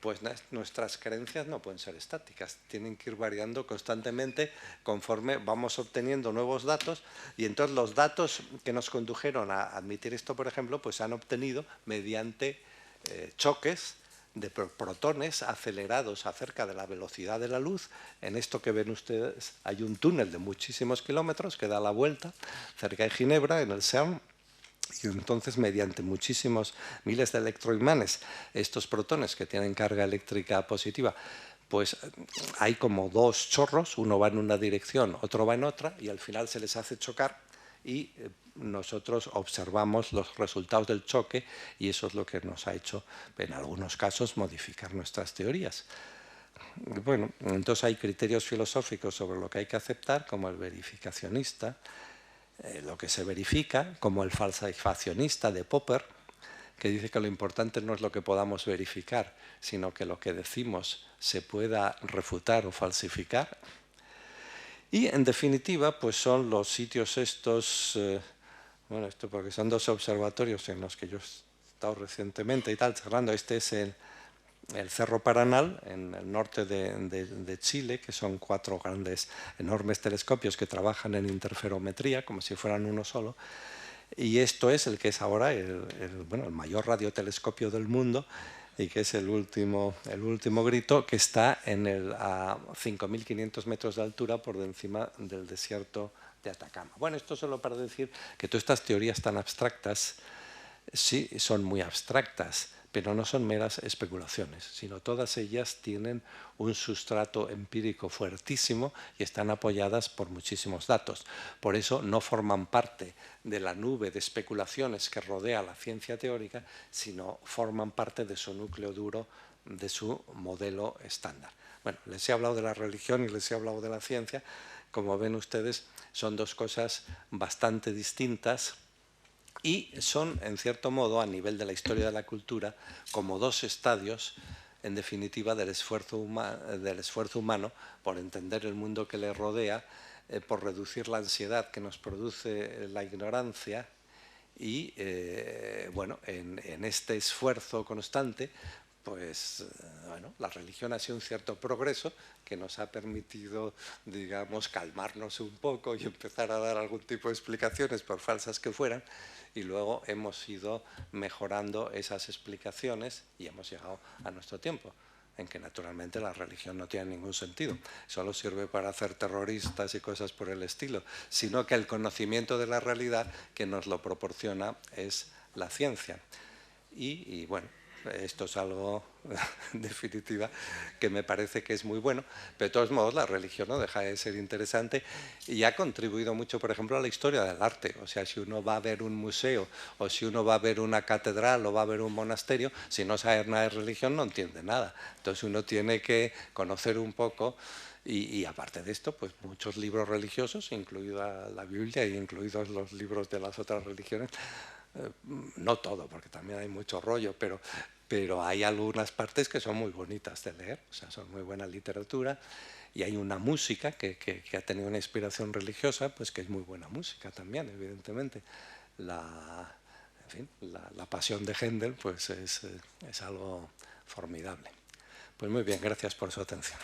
pues nuestras creencias no pueden ser estáticas, tienen que ir variando constantemente conforme vamos obteniendo nuevos datos, y entonces los datos que nos condujeron a admitir esto, por ejemplo, pues se han obtenido mediante choques de protones acelerados acerca de la velocidad de la luz. En esto que ven ustedes hay un túnel de muchísimos kilómetros que da la vuelta cerca de Ginebra, en el CERN, y entonces mediante muchísimos miles de electroimanes, estos protones que tienen carga eléctrica positiva, pues hay como 2 chorros, uno va en una dirección, otro va en otra, y al final se les hace chocar y nosotros observamos los resultados del choque, y eso es lo que nos ha hecho, en algunos casos, modificar nuestras teorías. Bueno, entonces hay criterios filosóficos sobre lo que hay que aceptar, como el verificacionista, lo que se verifica, como el falsificacionista de Popper, que dice que lo importante no es lo que podamos verificar, sino que lo que decimos se pueda refutar o falsificar. Y en definitiva, pues son los sitios estos, bueno, esto porque son 2 observatorios en los que yo he estado recientemente y tal, charlando. Este es el Cerro Paranal, en el norte de Chile, que son 4 grandes, enormes telescopios que trabajan en interferometría, como si fueran uno solo. Y esto es el que es ahora el mayor radiotelescopio del mundo, y que es el último grito, que está a 5.500 metros de altura por encima del desierto de Atacama. Bueno, esto solo para decir que todas estas teorías tan abstractas, sí, son muy abstractas, pero no son meras especulaciones, sino todas ellas tienen un sustrato empírico fuertísimo y están apoyadas por muchísimos datos. Por eso no forman parte de la nube de especulaciones que rodea la ciencia teórica, sino forman parte de su núcleo duro, de su modelo estándar. Bueno, les he hablado de la religión y les he hablado de la ciencia. Como ven ustedes, son 2 cosas bastante distintas, y son, en cierto modo, a nivel de la historia de la cultura, como 2 estadios, en definitiva, del esfuerzo humano por entender el mundo que le rodea, por reducir la ansiedad que nos produce la ignorancia, y bueno, en este esfuerzo constante, pues bueno, la religión ha sido un cierto progreso que nos ha permitido, digamos, calmarnos un poco y empezar a dar algún tipo de explicaciones, por falsas que fueran, y luego hemos ido mejorando esas explicaciones y hemos llegado a nuestro tiempo, en que naturalmente la religión no tiene ningún sentido, solo sirve para hacer terroristas y cosas por el estilo, sino que el conocimiento de la realidad que nos lo proporciona es la ciencia. Y bueno, esto es algo, en definitiva, que me parece que es muy bueno, pero de todos modos la religión no deja de ser interesante y ha contribuido mucho, por ejemplo, a la historia del arte. O sea, si uno va a ver un museo, o si uno va a ver una catedral, o va a ver un monasterio, si no sabe nada de religión no entiende nada. Entonces uno tiene que conocer un poco Y aparte de esto, pues muchos libros religiosos, incluida la Biblia y incluidos los libros de las otras religiones. No todo, porque también hay mucho rollo, pero hay algunas partes que son muy bonitas de leer, o sea, son muy buena literatura. Y hay una música que ha tenido una inspiración religiosa, pues que es muy buena música también, evidentemente. En fin, la pasión de Händel pues es algo formidable. Pues muy bien, gracias por su atención.